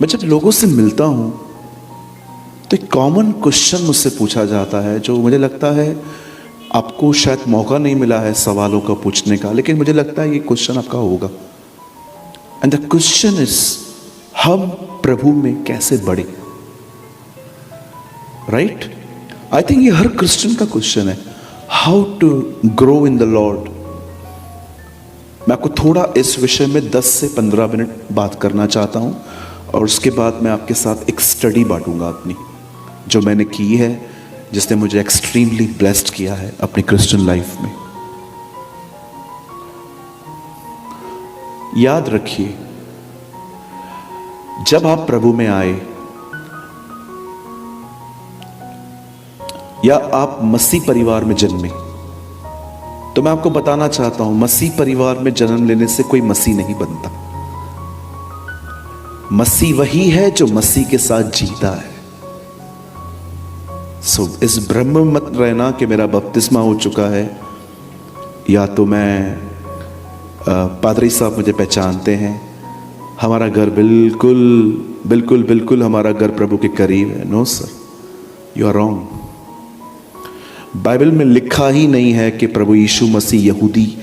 मैं जब लोगों से मिलता हूं तो एक कॉमन क्वेश्चन मुझसे पूछा जाता है, जो मुझे लगता है आपको शायद मौका नहीं मिला है सवालों का पूछने का, लेकिन मुझे लगता है ये क्वेश्चन आपका होगा। एंड द क्वेश्चन इज, हम प्रभु में कैसे बढ़े? राइट? आई थिंक ये हर क्रिश्चियन का क्वेश्चन है, how to grow in the Lord. मैं आपको थोड़ा इस विषय में 10 से 15 मिनट बात करना चाहता हूं, और उसके बाद मैं आपके साथ एक स्टडी बांटूंगा अपनी, जो मैंने की है, जिसने मुझे एक्सट्रीमली ब्लेस्ड किया है अपनी क्रिश्चियन लाइफ में। याद रखिए, जब आप प्रभु में आए या आप मसीह परिवार में जन्मे, तो मैं आपको बताना चाहता हूं, मसीह परिवार में जन्म लेने से कोई मसीह नहीं बनता। मसीह वही है जो मसीह के साथ जीता है। सो इस भ्रम में मत रहना कि मेरा बपतिस्मा हो चुका है, या तो मैं पादरी साहब मुझे पहचानते हैं, हमारा घर बिल्कुल बिल्कुल बिल्कुल हमारा घर प्रभु के करीब है। No sir, you are wrong. Bible में लिखा ही नहीं है कि प्रभु यीशु मसीह यहूदी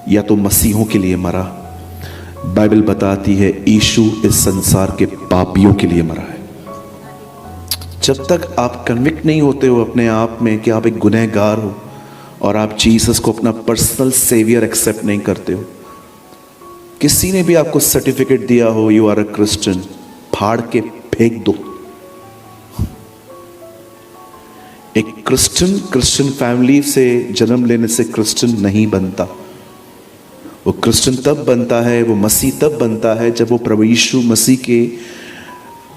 या तो मसीहों के लिए मरा। बाइबल बताती है यीशु इस संसार के पापियों के लिए मरा है। जब तक आप कन्विक्ट नहीं होते हो अपने आप में कि आप एक गुनहगार हो और आप जीसस को अपना पर्सनल सेवियर एक्सेप्ट नहीं करते हो, किसी ने भी आपको सर्टिफिकेट दिया हो यू आर अ क्रिश्चियन, फाड़ के फेंक दो। एक क्रिश्चियन फैमिली से जन्म लेने से क्रिश्चियन नहीं बनता। वो क्रिश्चियन तब बनता है, वो मसीह तब बनता है जब वो प्रभु यीशु मसीह के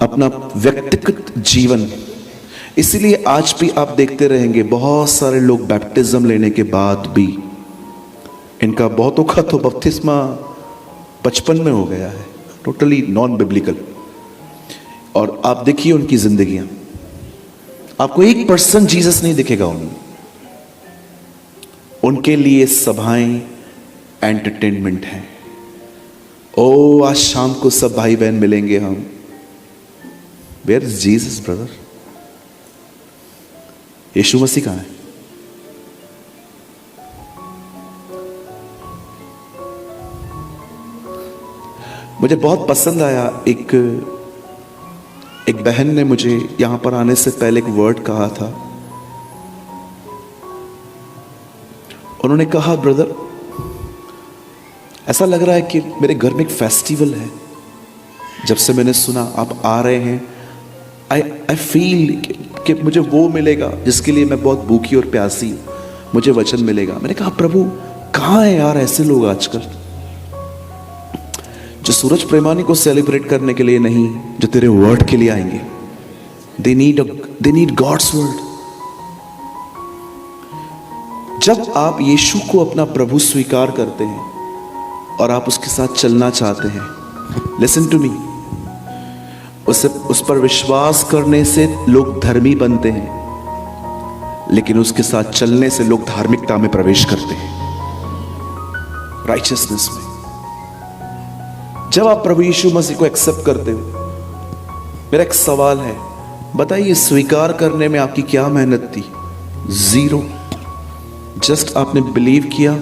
अपना व्यक्तिगत जीवन। इसीलिए आज भी आप देखते रहेंगे बहुत सारे लोग बैप्टिज्म लेने के बाद भी, इनका बहुतों का तो बपतिस्मा 55 में हो गया है, टोटली नॉन बिब्लिकल। और आप देखिए उनकी जिंदगियां, आपको 1% जीसस नहीं दिखेगा उनमें। उनके लिए सभाएं एंटरटेनमेंट है। ओ आज शाम को सब भाई बहन मिलेंगे हम। Where is Jesus brother? Yeshu Masih कहां है? मुझे बहुत पसंद आया, एक बहन ने मुझे यहां पर आने से पहले एक वर्ड कहा था। उन्होंने कहा, ब्रदर ऐसा लग रहा है कि मेरे घर में एक फेस्टिवल है। जब से मैंने सुना आप आ रहे हैं, आई फील कि मुझे वो मिलेगा जिसके लिए मैं बहुत भूखी और प्यासी हूं, मुझे वचन मिलेगा। मैंने कहा, प्रभु कहां है यार ऐसे लोग आजकल, जो सूरज प्रेमानी को सेलिब्रेट करने के लिए नहीं, जो तेरे वर्ड के लिए आएंगे। They need God's word. जब आप यीशु को अपना प्रभु स्वीकार करते हैं और आप उसके साथ चलना चाहते हैं, लिसन टू मी, उस पर विश्वास करने से लोग धर्मी बनते हैं, लेकिन उसके साथ चलने से लोग धार्मिकता में प्रवेश करते हैं, राइचियसनेस में। जब आप प्रभु यीशु मसीह को एक्सेप्ट करते हो, मेरा एक सवाल है, बताइए स्वीकार करने में आपकी क्या मेहनत थी? जीरो। जस्ट आपने बिलीव किया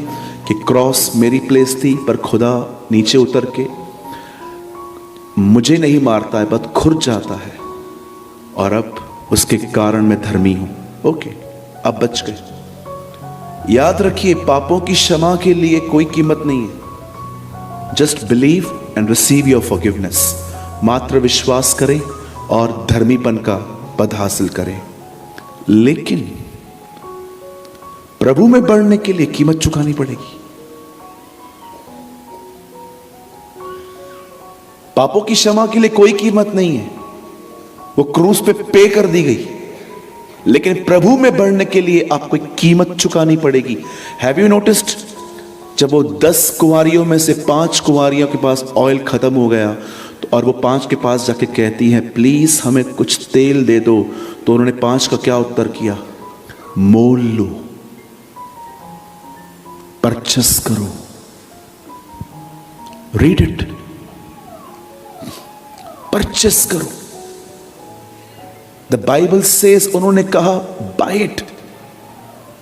कि क्रॉस मेरी प्लेस थी, पर खुदा नीचे उतर के मुझे नहीं मारता है, बस खुद जाता है, और अब उसके कारण मैं धर्मी हूं। ओके, अब बच गए। याद रखिए, पापों की क्षमा के लिए कोई कीमत नहीं है। Just believe and receive your forgiveness. मात्र विश्वास करें और धर्मीपन का पद हासिल करें। लेकिन प्रभु में बढ़ने के लिए कीमत चुकानी पड़ेगी। पापों की क्षमा के लिए कोई कीमत नहीं है, वो क्रूस पे कर दी गई। लेकिन प्रभु में बढ़ने के लिए आपको एक कीमत चुकानी पड़ेगी। हैव यू नोटिस्ड, जब वो 10 कुंवारियों में से 5 कुंवारियों के पास ऑयल खत्म हो गया, तो और वो 5 के पास जाके कहती हैं, प्लीज हमें कुछ तेल दे दो, तो उन्होंने 5 का क्या उत्तर किया? मोल लो, परचेस करो। रीड इट, परचेस परचेस करो। द बाइबल सेज, उन्होंने कहा बाय इट,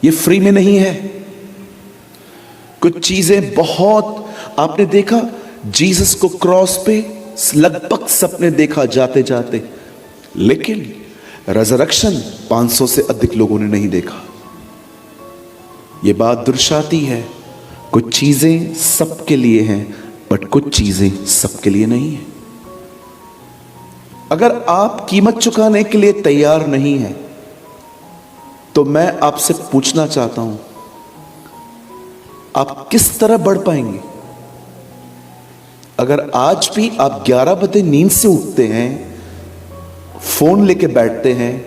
ये फ्री में नहीं है। कुछ चीजें बहुत, आपने देखा जीसस को क्रॉस पे लगभग सबने देखा जाते जाते, लेकिन रेजरेक्शन 500 से अधिक लोगों ने नहीं देखा। यह बात दर्शाती है कुछ चीजें सबके लिए हैं, बट कुछ चीजें सबके लिए नहीं है। अगर आप कीमत चुकाने के लिए तैयार नहीं हैं, तो मैं आपसे पूछना चाहता हूं, आप किस तरह बढ़ पाएंगे? अगर आज भी आप 11 बजे नींद से उठते हैं, फोन लेके बैठते हैं,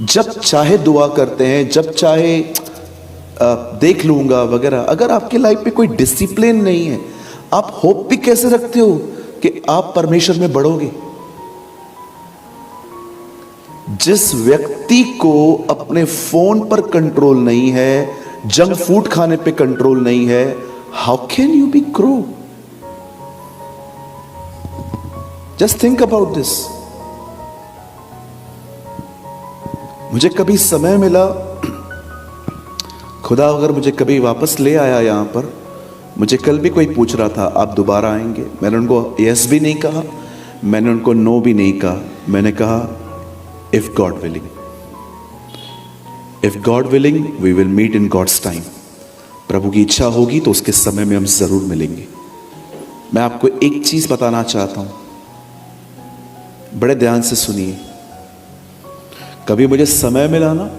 जब चाहे दुआ करते हैं, जब चाहे देख लूंगा वगैरह, अगर आपकी लाइफ में कोई डिसिप्लिन नहीं है, आप होप भी कैसे रखते हो कि आप परमेश्वर में बढ़ोगे? जिस व्यक्ति को अपने फोन पर कंट्रोल नहीं है, जंक फूड खाने पे कंट्रोल नहीं है, how can you B grow? Just think about this. मुझे कभी समय मिला, खुदा अगर मुझे कभी वापस ले आया यहां पर, मुझे कल भी कोई पूछ रहा था आप दोबारा आएंगे? मैंने उनको यस भी नहीं कहा, मैंने उनको नो भी नहीं कहा। मैंने कहा if God willing, if God willing we will meet in God's time. प्रभु की इच्छा होगी तो उसके समय में हम जरूर मिलेंगे। मैं आपको एक चीज बताना चाहता हूं, बड़े ध्यान से सुनिए। कभी मुझे समय मिला ना,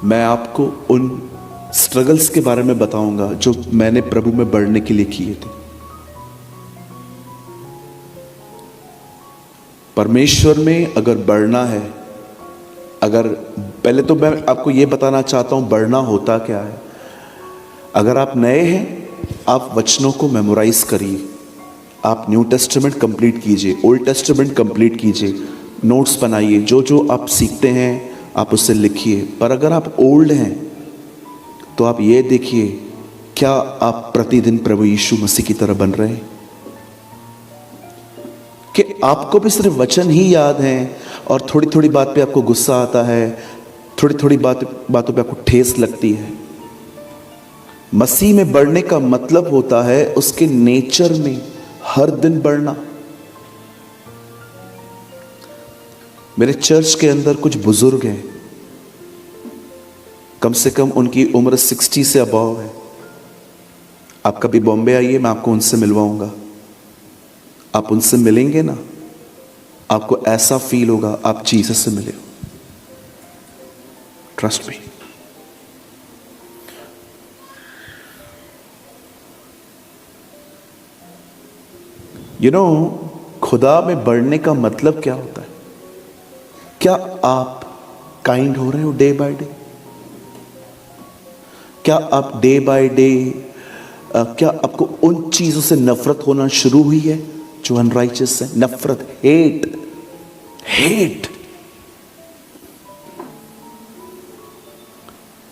मैं आपको उन स्ट्रगल्स के बारे में बताऊंगा जो मैंने प्रभु में बढ़ने के लिए किए थे। परमेश्वर में अगर बढ़ना है, अगर पहले तो मैं आपको यह बताना चाहता हूं बढ़ना होता क्या है। अगर आप नए हैं, आप वचनों को मेमोराइज करिए, आप न्यू टेस्टामेंट कंप्लीट कीजिए, ओल्ड टेस्टामेंट कंप्लीट कीजिए, नोट्स बनाइए, जो जो आप सीखते हैं आप उससे लिखिए। पर अगर आप ओल्ड हैं तो आप ये देखिए, क्या आप प्रतिदिन प्रभु यीशु मसीह की तरह बन रहे हैं? कि आपको भी सिर्फ वचन ही याद हैं और थोड़ी थोड़ी बात पे आपको गुस्सा आता है, थोड़ी थोड़ी बातों पे आपको ठेस लगती है। मसीह में बढ़ने का मतलब होता है उसके नेचर में हर दिन बढ़ना। मेरे चर्च के अंदर कुछ बुजुर्ग हैं, कम से कम उनकी उम्र 60 से अबव है। आप कभी बॉम्बे आइए, मैं आपको उनसे मिलवाऊंगा। आप उनसे मिलेंगे ना, आपको ऐसा फील होगा आप जीसस से मिले हो। Trust me. यू नो, खुदा में बढ़ने का मतलब क्या होता है? क्या आप काइंड हो रहे हो डे बाय डे? क्या आप डे बाय डे, क्या आपको उन चीजों से नफरत होना शुरू हुई है जो अनराइचियस है? नफरत, हेट।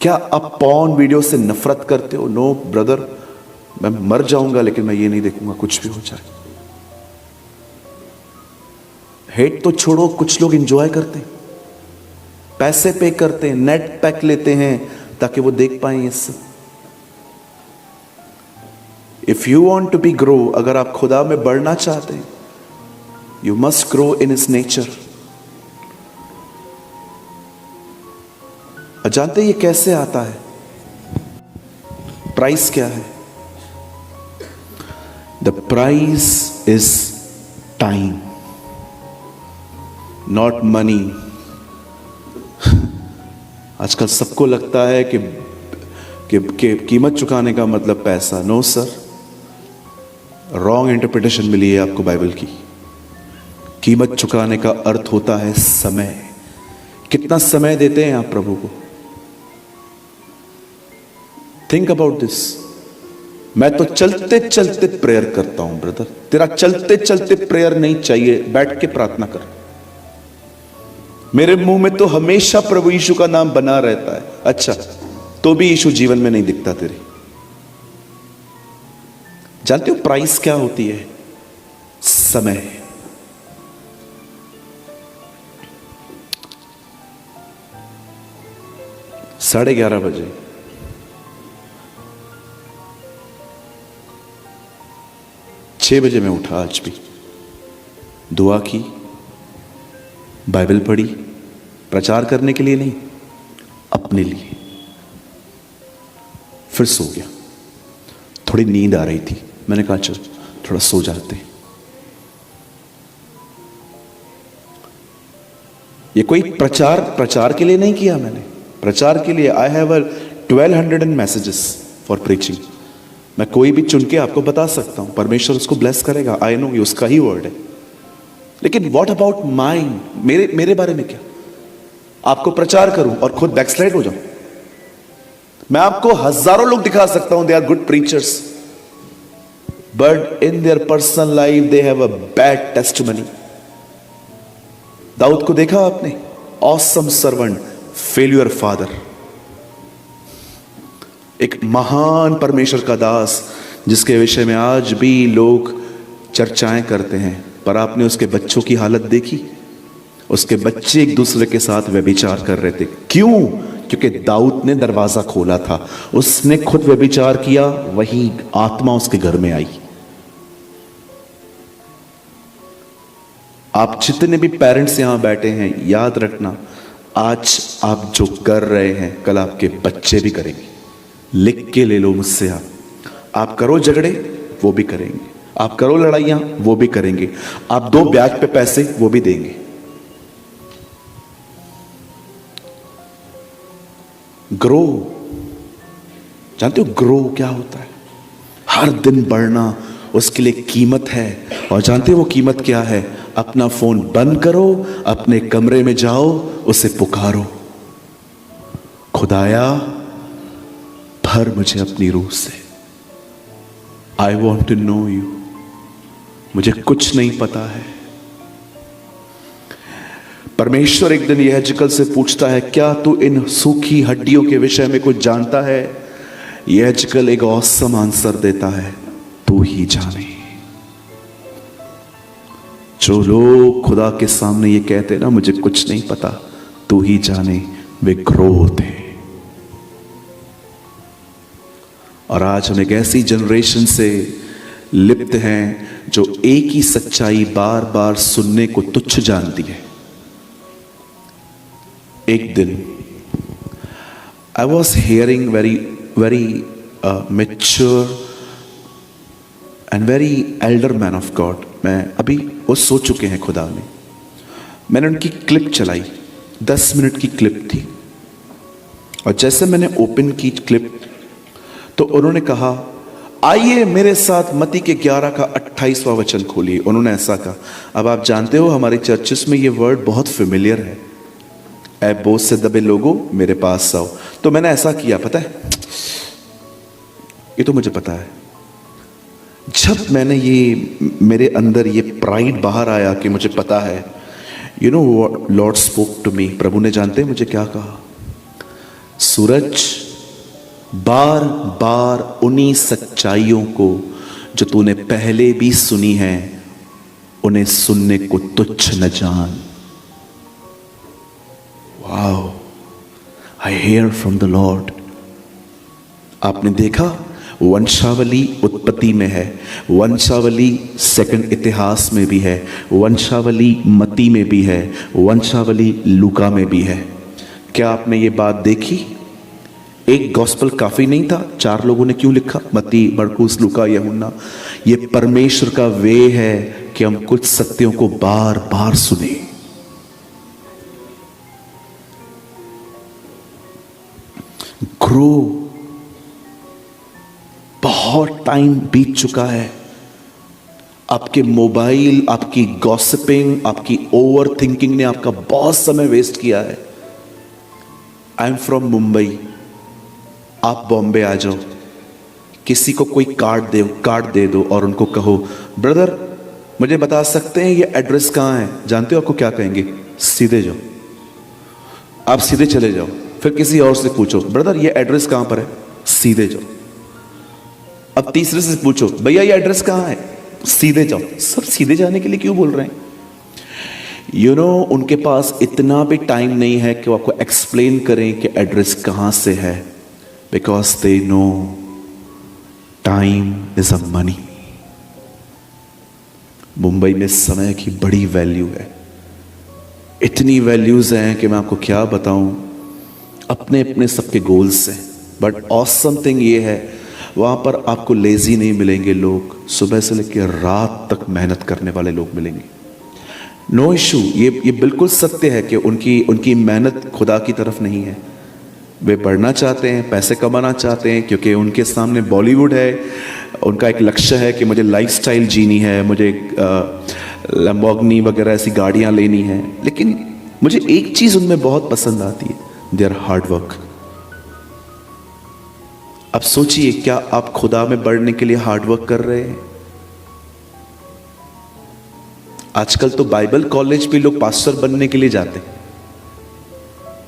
क्या आप पॉर्न वीडियो से नफरत करते हो? नो ब्रदर, मैं मर जाऊंगा लेकिन मैं ये नहीं देखूंगा कुछ भी हो जाए। हेट तो छोड़ो, कुछ लोग एंजॉय करते हैं, पैसे पे करते हैं, नेट पैक लेते हैं ताकि वो देख पाएं ये सब। If you want to be grow, अगर आप खुदा में बढ़ना चाहते हैं, you must grow in his nature. जानते ये कैसे आता है? प्राइस क्या है? The price is time, not money. आजकल सबको लगता है कि कीमत चुकाने का मतलब पैसा। नो सर, रॉन्ग इंटरप्रिटेशन मिली है आपको बाइबल की। कीमत चुकाने का अर्थ होता है समय। कितना समय देते हैं आप प्रभु को? Think about this. मैं तो चलते चलते प्रेयर करता हूं ब्रदर, तेरा चलते चलते प्रेयर नहीं चाहिए, बैठ के प्रार्थना कर। मेरे मुंह में तो हमेशा प्रभु यीशु का नाम बना रहता है। अच्छा, तो भी यीशु जीवन में नहीं दिखता तेरे। जानते हो प्राइस क्या होती है? समय। 11:30 बजे छह बजे मैं उठा, आज भी दुआ की, बाइबल पढ़ी, प्रचार करने के लिए नहीं, अपने लिए। फिर सो गया। थोड़ी नींद आ रही थी, मैंने कहा चल थोड़ा सो जाते। ये कोई प्रचार के लिए नहीं किया मैंने, प्रचार के लिए I have 1200 messages for preaching. मैं कोई भी चुन के आपको बता सकता हूं, परमेश्वर उसको ब्लेस करेगा, आई नो, ये उसका ही वर्ड है। लेकिन व्हाट अबाउट माइंड, मेरे बारे में क्या? आपको प्रचार करूं और खुद बैकस्लाइड हो जाऊं? मैं आपको हजारों लोग दिखा सकता हूं, they are good preachers, but in their personal life they have a bad testimony. Daud को देखा आपने? ऑसम सर्वेंट, फेल्यूर फादर, एक महान परमेश्वर का दास जिसके विषय में आज भी लोग चर्चाएं करते हैं। पर आपने उसके बच्चों की हालत देखी? उसके बच्चे एक दूसरे के साथ व्यभिचार कर रहे थे। क्यों? क्योंकि दाऊद ने दरवाजा खोला था। उसने खुद व्यभिचार किया, वही आत्मा उसके घर में आई। आप जितने भी पेरेंट्स यहां बैठे हैं, याद रखना, आज आप जो कर रहे हैं कल आपके बच्चे भी करेंगे। लिख के ले लो मुझसे। आप करो झगड़े, वो भी करेंगे। आप करो लड़ाइयां, वो भी करेंगे। आप दो ब्याज पे पैसे, वो भी देंगे। ग्रो, जानते हो ग्रो क्या होता है? हर दिन बढ़ना, उसके लिए कीमत है। और जानते हो वो कीमत क्या है? अपना फोन बंद करो, अपने कमरे में जाओ, उसे पुकारो, खुदाया भर मुझे अपनी रूह से। I want to know you. मुझे कुछ नहीं पता है। परमेश्वर एक दिन यहेजकेल से पूछता है, क्या तू इन सूखी हड्डियों के विषय में कुछ जानता है? यहेजकेल एक ऑसम आंसर देता है, तू ही जाने। जो लोग खुदा के सामने ये कहते ना मुझे कुछ नहीं पता, तू ही जाने, वे ग्रो होते हैं। और आज हम एक ऐसी जनरेशन से लिप्त हैं जो एक ही सच्चाई बार बार सुनने को तुच्छ जानती है। एक दिन I was hearing very mature and very Elder man of God. मैं अभी वो सो चुके हैं खुदा में। मैंने उनकी क्लिप चलाई, 10 मिनट की क्लिप थी। और जैसे मैंने ओपन की क्लिप तो उन्होंने कहा, आइए मेरे साथ मत्ती के 11 का 28वां वचन खोलिए। उन्होंने ऐसा कहा। अब आप जानते हो हमारे चर्चेस में ये वर्ड बहुत फेमिलियर है, ऐ बोझ से दबे लोगों मेरे पास आओ। तो मैंने ऐसा किया, पता है, ये तो मुझे पता है। जब मैंने ये मेरे अंदर ये प्राइड बाहर आया कि मुझे पता है, you know Lord spoke to me, प्रभु ने जानते हैं मुझे क्या कहा? सूरज, बार बार उन्हीं सच्चाइयों को जो तूने पहले भी सुनी है, उन्हें सुनने को तुच्छ न जान। Wow, I hear from the Lord. आपने देखा, वंशावली उत्पत्ति में है, वंशावली सेकंड इतिहास में भी है, वंशावली मत्ती में भी है, वंशावली लूका में भी है। क्या आपने ये बात देखी? एक गॉस्पेल काफी नहीं था? 4 लोगों ने क्यों लिखा? मत्ती, मरकुस, लूका, यूहन्ना। ये परमेश्वर का वे है कि हम कुछ सत्यों को बार बार सुने। ग्रो। बहुत टाइम बीत चुका है। आपके मोबाइल, आपकी गॉसिपिंग, आपकी ओवर थिंकिंग ने आपका बहुत समय वेस्ट किया है। आई एम फ्रॉम मुंबई, आप बॉम्बे आ जाओ, किसी को कोई कार्ड दे दो और उनको कहो, ब्रदर मुझे बता सकते हैं ये एड्रेस कहाँ है? जानते हो आपको क्या कहेंगे? सीधे जाओ। आप सीधे चले जाओ। फिर किसी और से पूछो, ब्रदर ये एड्रेस कहाँ पर है? सीधे जाओ। अब तीसरे से पूछो, भैया ये एड्रेस कहाँ है? सीधे जाओ। सब सीधे जाने के लिए क्यों बोल रहे हैं? उनके पास इतना भी टाइम नहीं है कि वो आपको एक्सप्लेन करें कि एड्रेस कहाँ से है, because they know time is a money. Mumbai में समय की बड़ी वैल्यू है, इतनी वैल्यूज हैं कि मैं आपको क्या बताऊं। अपने अपने सबके गोल्स हैं, बट ऑसम थिंग ये है वहां पर आपको लेजी नहीं मिलेंगे लोग, सुबह से लेकर रात तक मेहनत करने वाले लोग मिलेंगे। नो इशू, ये बिल्कुल सत्य है कि उनकी मेहनत खुदा की तरफ नहीं है। वे पढ़ना चाहते हैं, पैसे कमाना चाहते हैं, क्योंकि उनके सामने बॉलीवुड है। उनका एक लक्ष्य है कि मुझे लाइफस्टाइल जीनी है, मुझे लैम्बोर्गिनी वगैरह ऐसी गाड़ियां लेनी है। लेकिन मुझे एक चीज उनमें बहुत पसंद आती है, देयर हार्ड वर्क। अब सोचिए, क्या आप खुदा में बढ़ने के लिए हार्ड वर्क कर रहे हैं? आजकल तो बाइबल कॉलेज भी लोग पास्टर बनने के लिए जाते हैं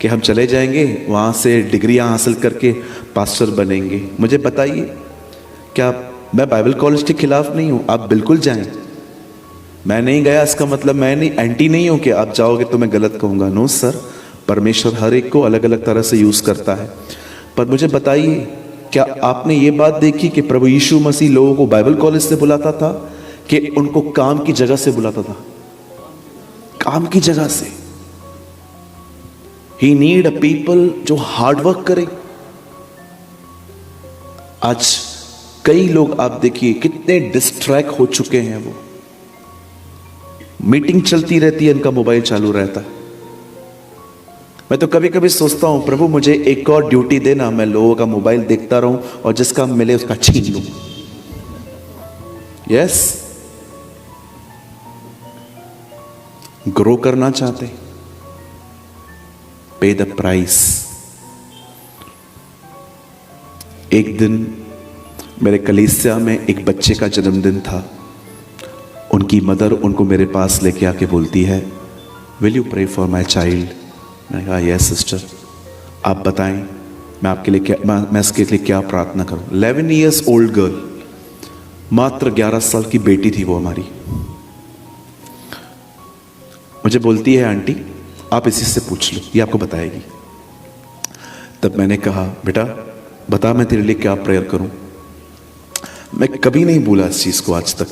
कि हम चले जाएंगे वहां से डिग्रियां हासिल करके पास्टर बनेंगे। मुझे बताइए, क्या मैं बाइबल कॉलेज के खिलाफ नहीं हूं, आप बिल्कुल जाएं। मैं नहीं गया इसका मतलब मैं नहीं एंटी नहीं हूं कि आप जाओगे तो मैं गलत कहूंगा। नो सर, परमेश्वर हर एक को अलग अलग तरह से यूज करता है। पर मुझे बताइए, क्या आपने ये बात देखी कि प्रभु यीशु मसीह लोगों को बाइबल कॉलेज से बुलाता था कि उनको काम की जगह से बुलाता था? काम की जगह से। ही नीड अ पीपल जो हार्ड वर्क करे। आज कई लोग आप देखिए कितने डिस्ट्रैक्ट हो चुके हैं। वो मीटिंग चलती रहती है, इनका मोबाइल चालू रहता है। मैं तो कभी कभी सोचता हूं, प्रभु मुझे एक और ड्यूटी देना, मैं लोगों का मोबाइल देखता रहूं और जिसका मिले उसका छीन लूं। यस, ग्रो करना चाहते, पे द प्राइस। एक दिन मेरे कलीसिया में एक बच्चे का जन्मदिन था। उनकी मदर उनको मेरे पास लेके आके बोलती है, will you pray for my child? मैंने कहा यस सिस्टर, आप बताएं मैं आपके लिए क्या, मैं इसके लिए क्या प्रार्थना करूं। 11 years ओल्ड गर्ल, मात्र 11 साल की बेटी थी वो हमारी। मुझे बोलती है, आंटी आप इसी से पूछ लो, ये आपको बताएगी। तब मैंने कहा, बेटा बता मैं तेरे लिए क्या प्रेयर करूं। मैं कभी नहीं भूला इस चीज को आज तक।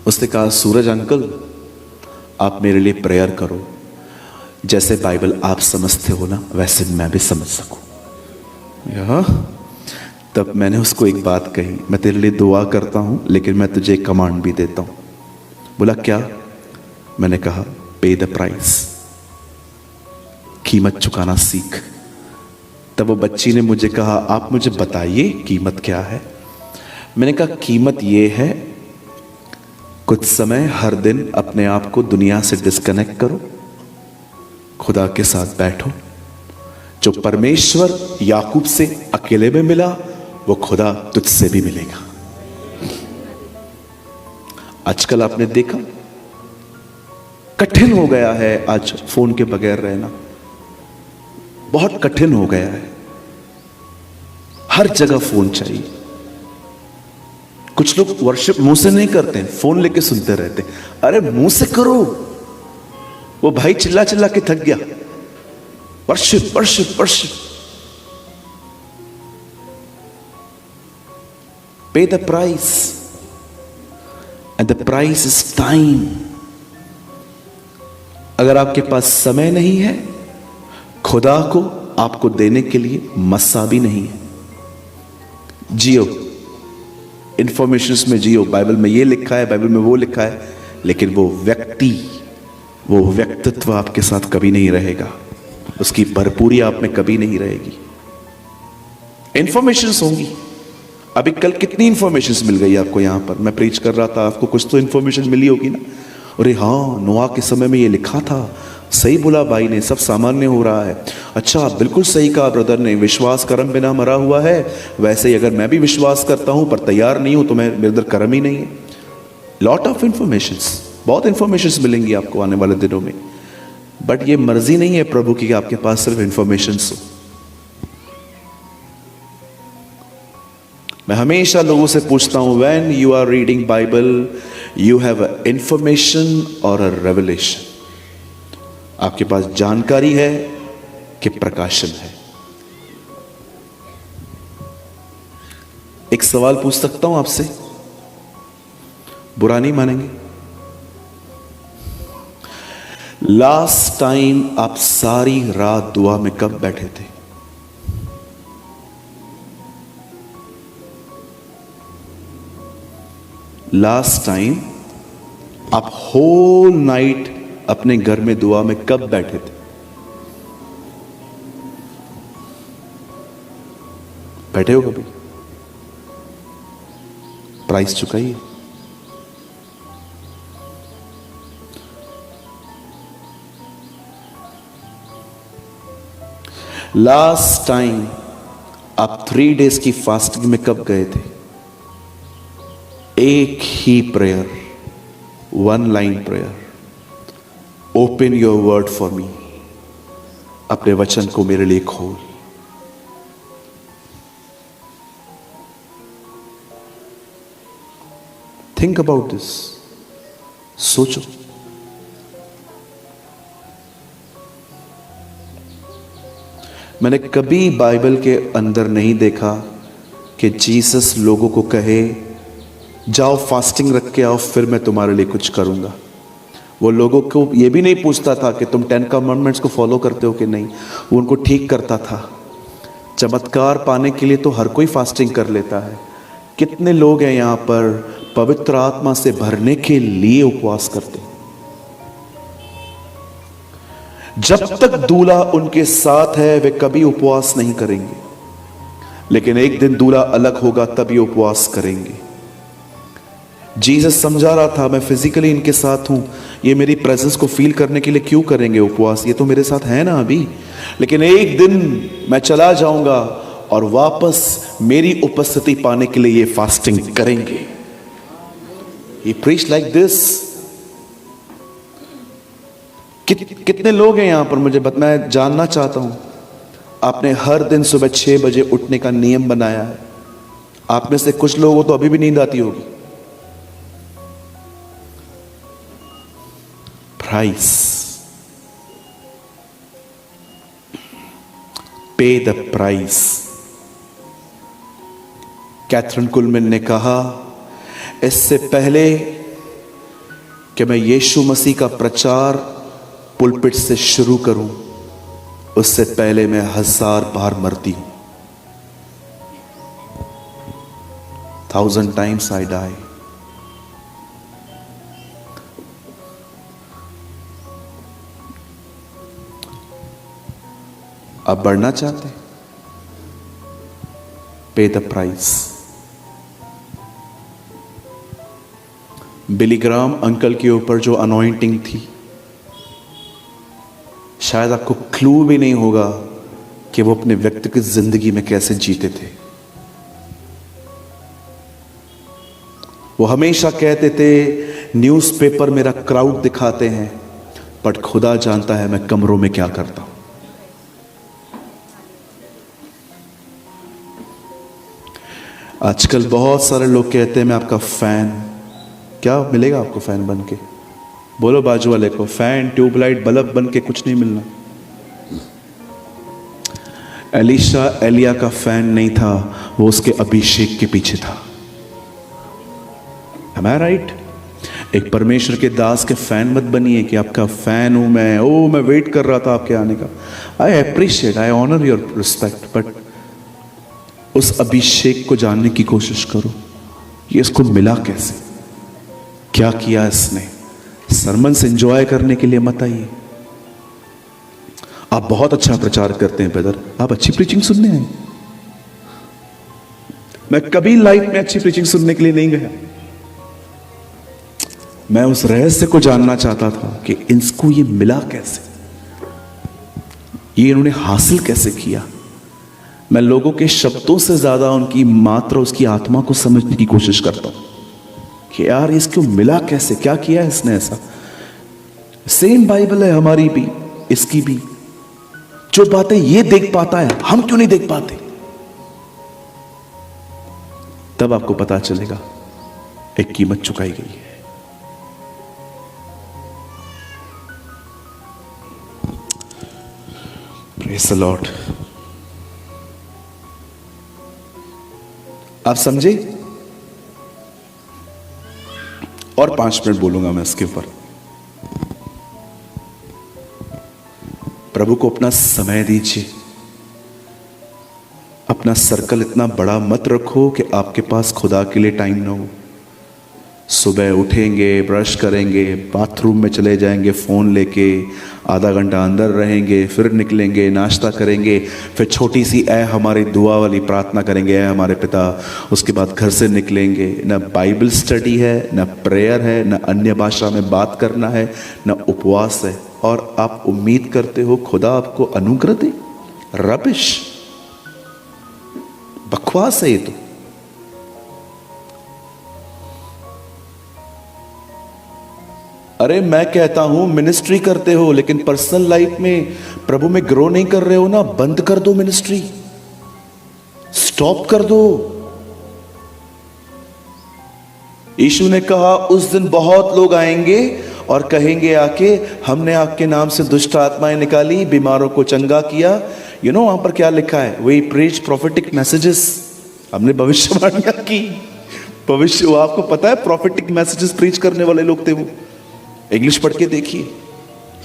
उसने कहा, सूरज अंकल आप मेरे लिए प्रेयर करो, जैसे बाइबल आप समझते हो ना वैसे मैं भी समझ सकूं। तब मैंने उसको एक बात कही, मैं तेरे लिए दुआ करता हूं लेकिन मैं तुझे एक कमांड भी देता हूं। बोला क्या? मैंने कहा पे द प्राइस, कीमत चुकाना सीख। तब वो बच्ची ने मुझे कहा, आप मुझे बताइए कीमत क्या है। मैंने कहा कीमत ये है, कुछ समय हर दिन अपने आप को दुनिया से डिस्कनेक्ट करो, खुदा के साथ बैठो। जो परमेश्वर याकूब से अकेले में मिला वो खुदा तुझसे भी मिलेगा। आजकल आपने देखा कठिन हो गया है, आज फोन के बगैर रहना बहुत कठिन हो गया है। हर जगह फोन चाहिए। कुछ लोग वर्शिप मुंह से नहीं करते हैं, फोन लेके सुनते रहते हैं। अरे मुंह से करो। वो भाई चिल्ला चिल्ला के थक गया, वर्शिप वर्शिप वर्शिप। पे the price and the price is time. अगर आपके पास समय नहीं है, खुदा को आपको देने के लिए मस्सा भी नहीं है। जियो, इंफॉर्मेशंस में जियो। बाइबल में ये लिखा है, बाइबल में वो लिखा है, लेकिन वो व्यक्तित्व आपके साथ कभी नहीं रहेगा, उसकी भरपूरी आप में कभी नहीं रहेगी। इंफॉर्मेशंस होंगी। अभी कल कितनी इंफॉर्मेशंस मिल गई आपको। यहां पर मैं प्रीच कर रहा था, आपको कुछ तो इंफॉर्मेशन मिली होगी ना। अरे हाँ, नोआ के समय में ये लिखा था, सही बोला भाई ने, सब सामान्य हो रहा है। अच्छा, बिल्कुल सही कहा ब्रदर ने, विश्वास कर्म बिना मरा हुआ है। वैसे ही अगर मैं भी विश्वास करता हूं पर तैयार नहीं हूं तो मैं मेरे अंदर कर्म ही नहीं है। लॉट ऑफ इंफॉर्मेशंस, बहुत इंफॉर्मेशंस मिलेंगी आपको आने वाले दिनों में। बट ये मर्जी नहीं है प्रभु की कि आपके पास सिर्फ इंफॉर्मेशंस हो। मैं हमेशा लोगों से पूछता हूं, when you are reading Bible, you have information और अ रेवलेशन। आपके पास जानकारी है कि प्रकाशन है। एक सवाल पूछ सकता हूं आपसे, बुरा नहीं मानेंगे? लास्ट टाइम आप सारी रात दुआ में कब बैठे थे? लास्ट टाइम आप होल नाइट अपने घर में दुआ में कब बैठे थे? बैठे हो कभी? प्राइस चुकाइए। लास्ट टाइम आप 3 डेज की फास्टिंग में कब गए थे? एक ही prayer, 1 line prayer, open your word for me. अपने वचन को मेरे लिए खोल। Think about this. सोचो। मैंने कभी बाइबल के अंदर नहीं देखा कि जीसस लोगों को कहे जाओ फास्टिंग रख के आओ फिर मैं तुम्हारे लिए कुछ करूंगा। वो लोगों को ये भी नहीं पूछता था कि तुम 10 कमांडमेंट्स को फॉलो करते हो कि नहीं। वो उनको ठीक करता था। चमत्कार पाने के लिए तो हर कोई फास्टिंग कर लेता है। कितने लोग हैं यहां पर पवित्र आत्मा से भरने के लिए उपवास करते हैं? जब तक दूल्हा उनके साथ है वे कभी उपवास नहीं करेंगे, लेकिन एक दिन दूल्हा अलग होगा तभी उपवास करेंगे। जीसस समझा रहा था मैं फिजिकली इनके साथ हूं, ये मेरी प्रेजेंस को फील करने के लिए क्यों करेंगे उपवास? ये तो मेरे साथ है ना अभी, लेकिन एक दिन मैं चला जाऊंगा और वापस मेरी उपस्थिति पाने के लिए ये फास्टिंग करेंगे। He preached like this। कितने लोग हैं यहां पर मुझे मैं जानना चाहता हूं। आपने हर दिन सुबह 6 बजे उठने का नियम बनाया है। आप में से कुछ लोगों को तो अभी भी नींद आती होगी। प्राइस, पे द प्राइस। कैथरीन कुलमैन ने कहा इससे पहले कि मैं यीशु मसीह का प्रचार पुलपिट से शुरू करूं, उससे पहले मैं 1000 बार मरती हूं। 1000 times I die। आप बढ़ना चाहते? Pay the price. Billy Graham uncle के ऊपर जो अनॉइंटिंग थी, शायद आपको क्लू भी नहीं होगा कि वो अपने व्यक्तिगत जिंदगी में कैसे जीते थे। वो हमेशा कहते थे न्यूज़पेपर मेरा क्राउड दिखाते हैं, बट खुदा जानता है मैं कमरों में क्या करता हूं। आजकल बहुत सारे लोग कहते हैं मैं आपका फैन। क्या मिलेगा आपको फैन बन के? बोलो बाजू वाले को, फैन ट्यूबलाइट बल्ब बन के कुछ नहीं मिलना। एलिशा एलिया का फैन नहीं था, वो उसके अभिषेक के पीछे था। Am I right? एक परमेश्वर के दास के फैन मत बनिए कि आपका फैन हूं मैं, ओ मैं वेट कर रहा था आपके आने का। I appreciate, I honour your respect, but उस अभिषेक को जानने की कोशिश करो। ये इसको मिला कैसे, क्या किया इसने। सरमन से एंजॉय करने के लिए मत आइए। आप बहुत अच्छा प्रचार करते हैं ब्रदर, आप अच्छी प्रीचिंग सुनने आए। मैं कभी लाइफ में अच्छी प्रीचिंग सुनने के लिए नहीं गया। मैं उस रहस्य को जानना चाहता था कि इनको ये मिला कैसे, ये इन्होंने हासिल कैसे किया। मैं लोगों के शब्दों से ज्यादा उनकी मात्रा, उसकी आत्मा को समझने की कोशिश करता हूं कि यार इसको मिला कैसे, क्या किया इसने ऐसा। सेम बाइबल है हमारी भी, इसकी भी। जो बातें ये देख पाता है हम क्यों नहीं देख पाते? तब आपको पता चलेगा एक कीमत चुकाई गई है। Praise the Lord. आप समझे? और 5 मिनट बोलूंगा मैं इसके ऊपर। प्रभु को अपना समय दीजिए। अपना सर्कल इतना बड़ा मत रखो कि आपके पास खुदा के लिए टाइम ना हो। सुबह उठेंगे, ब्रश करेंगे, बाथरूम में चले जाएंगे फ़ोन लेके, आधा घंटा अंदर रहेंगे, फिर निकलेंगे, नाश्ता करेंगे, फिर छोटी सी ऐ हमारी दुआ वाली प्रार्थना करेंगे, ऐ हमारे पिता। उसके बाद घर से निकलेंगे, न बाइबल स्टडी है, न प्रेयर है, न अन्य भाषा में बात करना है, न उपवास है, और आप उम्मीद करते हो खुदा आपको अनुग्रह दे? रबिश, बकवास है ये तो। अरे मैं कहता हूं मिनिस्ट्री करते हो लेकिन पर्सनल लाइफ में प्रभु में ग्रो नहीं कर रहे हो ना, बंद कर दो मिनिस्ट्री, स्टॉप कर दो। यीशु ने कहा उस दिन बहुत लोग आएंगे और कहेंगे आके, हमने आपके नाम से दुष्ट आत्माएं निकाली, बीमारों को चंगा किया। यू नो वहां पर क्या लिखा है? We preach prophetic messages. हमने भविष्यवाणियां की, भविष्य, वो आपको पता है प्रोफेटिक मैसेजेस प्रीच करने वाले लोग थे वो। इंग्लिश पढ़ के देखिए।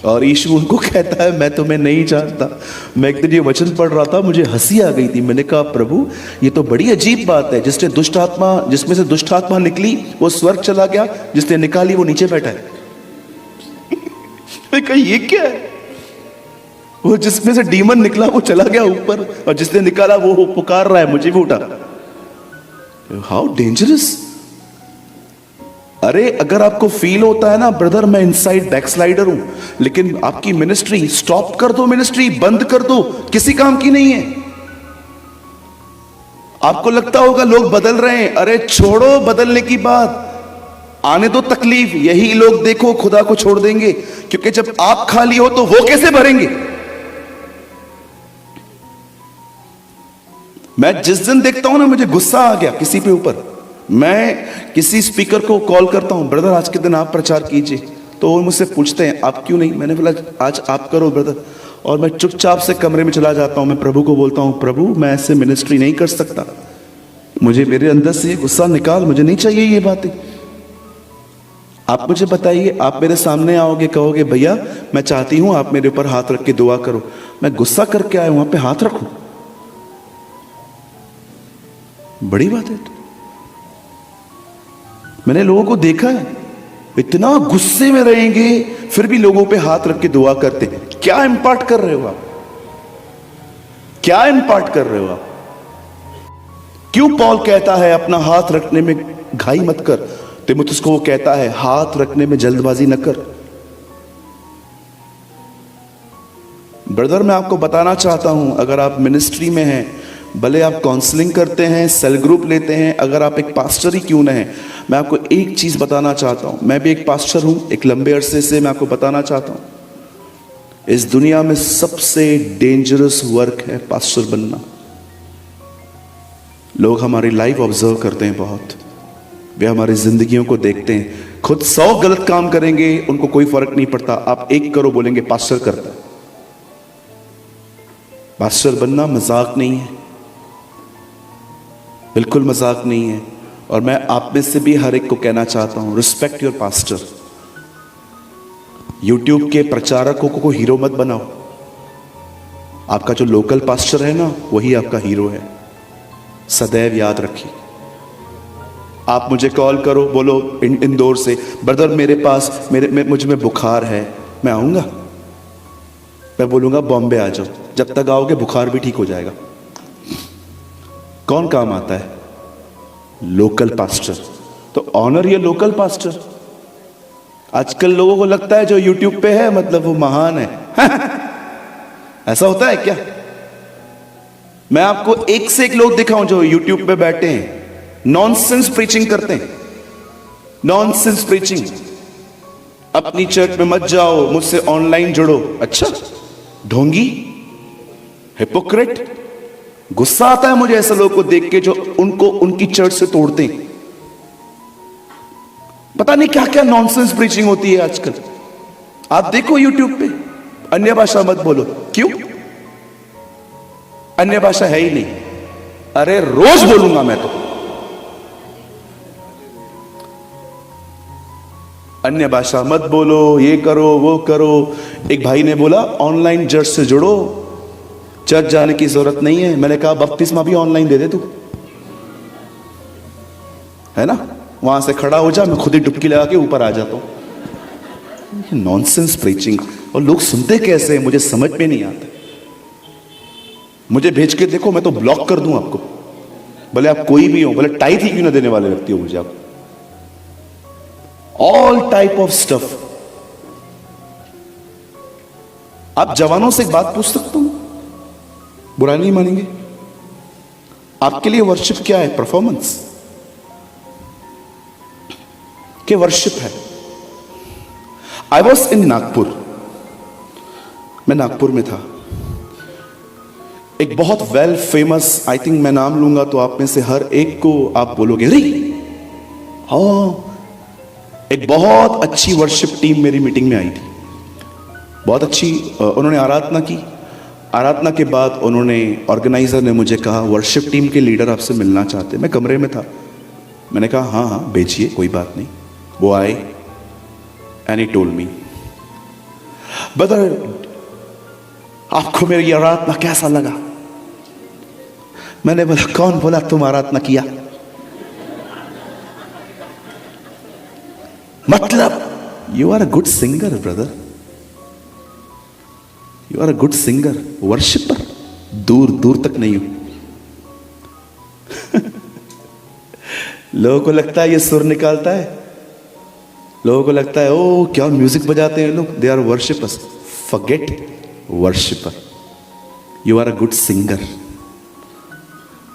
और यीशु उनको कहता है मैं तुम्हें नहीं जानता। मैं एक दिन ये वचन पढ़ रहा था, मुझे हंसी आ गई थी। मैंने कहा प्रभु ये तो बड़ी अजीब बात है, जिसने दुष्ट आत्मा, जिसमें से दुष्ट आत्मा निकली वो स्वर्ग चला गया, जिसने निकाली वो नीचे बैठा है। मैं कहा ये क्या है? वो जिसमें से डीमन निकला वो चला गया ऊपर, और जिसने निकाला वो पुकार रहा है मुझे भी उठा। How dangerous. अरे अगर आपको फील होता है ना ब्रदर मैं इनसाइड बैकस्लाइडर हूं, लेकिन आपकी मिनिस्ट्री, स्टॉप कर दो, मिनिस्ट्री बंद कर दो, किसी काम की नहीं है। आपको लगता होगा लोग बदल रहे हैं, अरे छोड़ो बदलने की बात, आने दो तकलीफ। यही लोग देखो खुदा को छोड़ देंगे, क्योंकि जब आप खाली हो तो वो कैसे भरेंगे? मैं जिस दिन देखता हूं ना मुझे गुस्सा आ गया किसी पे ऊपर, मैं किसी स्पीकर को कॉल करता हूं, ब्रदर आज के दिन आप प्रचार कीजिए, तो वो मुझसे पूछते हैं आप क्यों नहीं? मैंने बोला आज आप करो ब्रदर, और मैं चुपचाप से कमरे में चला जाता हूं। मैं प्रभु को बोलता हूं प्रभु मैं ऐसे मिनिस्ट्री नहीं कर सकता, मुझे मेरे अंदर से ये गुस्सा निकाल, मुझे नहीं चाहिए ये बातें। आप मुझे बताइए, आप मेरे सामने आओगे कहोगे भैया मैं चाहती हूं आप मेरे ऊपर हाथ रख के दुआ करो, मैं गुस्सा करके आया वहां पे हाथ रखूं? बड़ी बात है। तो मैंने लोगों को देखा है इतना गुस्से में रहेंगे फिर भी लोगों पे हाथ रख के दुआ करते। क्या इंपार्ट कर रहे हो आप? क्या इंपार्ट कर रहे हो आप? क्यों पॉल कहता है अपना हाथ रखने में घाई मत कर? तीमुथियुस को वो कहता है हाथ रखने में जल्दबाजी न कर। ब्रदर मैं आपको बताना चाहता हूं, अगर आप मिनिस्ट्री में हैं, भले आप काउंसलिंग करते हैं, सेल ग्रुप लेते हैं, अगर आप एक पास्टर ही क्यों न हैं, मैं आपको एक चीज बताना चाहता हूं। मैं भी एक पास्टर हूं, एक लंबे अरसे से। मैं आपको बताना चाहता हूं इस दुनिया में सबसे डेंजरस वर्क है पास्टर बनना। लोग हमारी लाइफ ऑब्जर्व करते हैं बहुत, वे हमारी जिंदगियों को देखते हैं। खुद 100 गलत काम करेंगे उनको कोई फर्क नहीं पड़ता, आप एक करो बोलेंगे पास्टर करता है। पास्टर बनना मजाक नहीं है, बिल्कुल मजाक नहीं है। और मैं आप में से भी हर एक को कहना चाहता हूं रिस्पेक्ट योर पास्टर। यूट्यूब के प्रचारकों को हीरो मत बनाओ। आपका जो लोकल पास्टर है ना वही आपका हीरो है, सदैव याद रखिए। आप मुझे कॉल करो, बोलो इंदौर से ब्रदर मेरे पास मुझे में बुखार है, मैं आऊंगा? मैं बोलूंगा बॉम्बे आ जाओ, जब तक आओगे बुखार भी ठीक हो जाएगा। कौन काम आता है? Local pastor. तो ऑनर ये लोकल पास्टर। आजकल लोगों को लगता है जो यूट्यूब पे है मतलब वो महान है। ऐसा होता है क्या? मैं आपको एक से एक लोग दिखाऊं जो यूट्यूब पे बैठे हैं नॉनसेंस प्रीचिंग करते हैं, नॉनसेंस प्रीचिंग। अपनी चर्च में मत जाओ, मुझसे ऑनलाइन जुड़ो। अच्छा, ढोंगी, हिपोक्रेट। गुस्सा आता है मुझे ऐसे लोगों को देख के जो उनको उनकी चर्च से तोड़ते हैं। पता नहीं क्या क्या नॉनसेंस प्रीचिंग होती है आजकल। आप देखो यूट्यूब पे, अन्य भाषा मत बोलो। क्यों? अन्य भाषा है ही नहीं। अरे रोज बोलूंगा मैं तो। अन्य भाषा मत बोलो, ये करो वो करो। एक भाई ने बोला ऑनलाइन चर्च से जुड़ो, चर्च जाने की जरूरत नहीं है। मैंने कहा बपतिस्मा भी ऑनलाइन दे दे तू, है ना, वहां से खड़ा हो जा, मैं खुद ही डुबकी लगा के ऊपर आ जाता हूं। Nonsense preaching. और लोग सुनते कैसे हैं मुझे समझ में नहीं आता। मुझे भेज के देखो, मैं तो ब्लॉक कर दूं आपको, भले आप कोई भी हो, भले टाइट ही क्यों ना देने वाले व्यक्ति हो मुझे आप। All type of stuff. आप जवानों से एक बात पूछ सकता हूं, बुरा नहीं मानेंगे? आपके लिए वर्शिप क्या है? परफॉर्मेंस के वर्शिप है? आई वॉज इन नागपुर, मैं नागपुर में था। एक बहुत वेल फेमस, आई थिंक मैं नाम लूंगा तो आप में से हर एक को आप बोलोगे रे हाँ, एक बहुत अच्छी वर्शिप टीम मेरी मीटिंग में आई थी। बहुत अच्छी, उन्होंने आराधना की। आराधना के बाद उन्होंने, ऑर्गेनाइजर ने मुझे कहा वर्शिप टीम के लीडर आपसे मिलना चाहते। मैं कमरे में था, मैंने कहा हाँ हाँ भेजिए, कोई बात नहीं। वो आए and he told me, brother आपको मेरी आराधना कैसा लगा? मैंने बोला कौन बोला तुम आराधना किया? मतलब you are a good singer brother, you are a good singer, worshipper दूर दूर तक नहीं हूं। लोगों को लगता है ये सुर निकालता है, लोगों को लगता है ओ क्या म्यूजिक बजाते हैं लोग, they are worshippers. Forget worshipper, you are a good singer.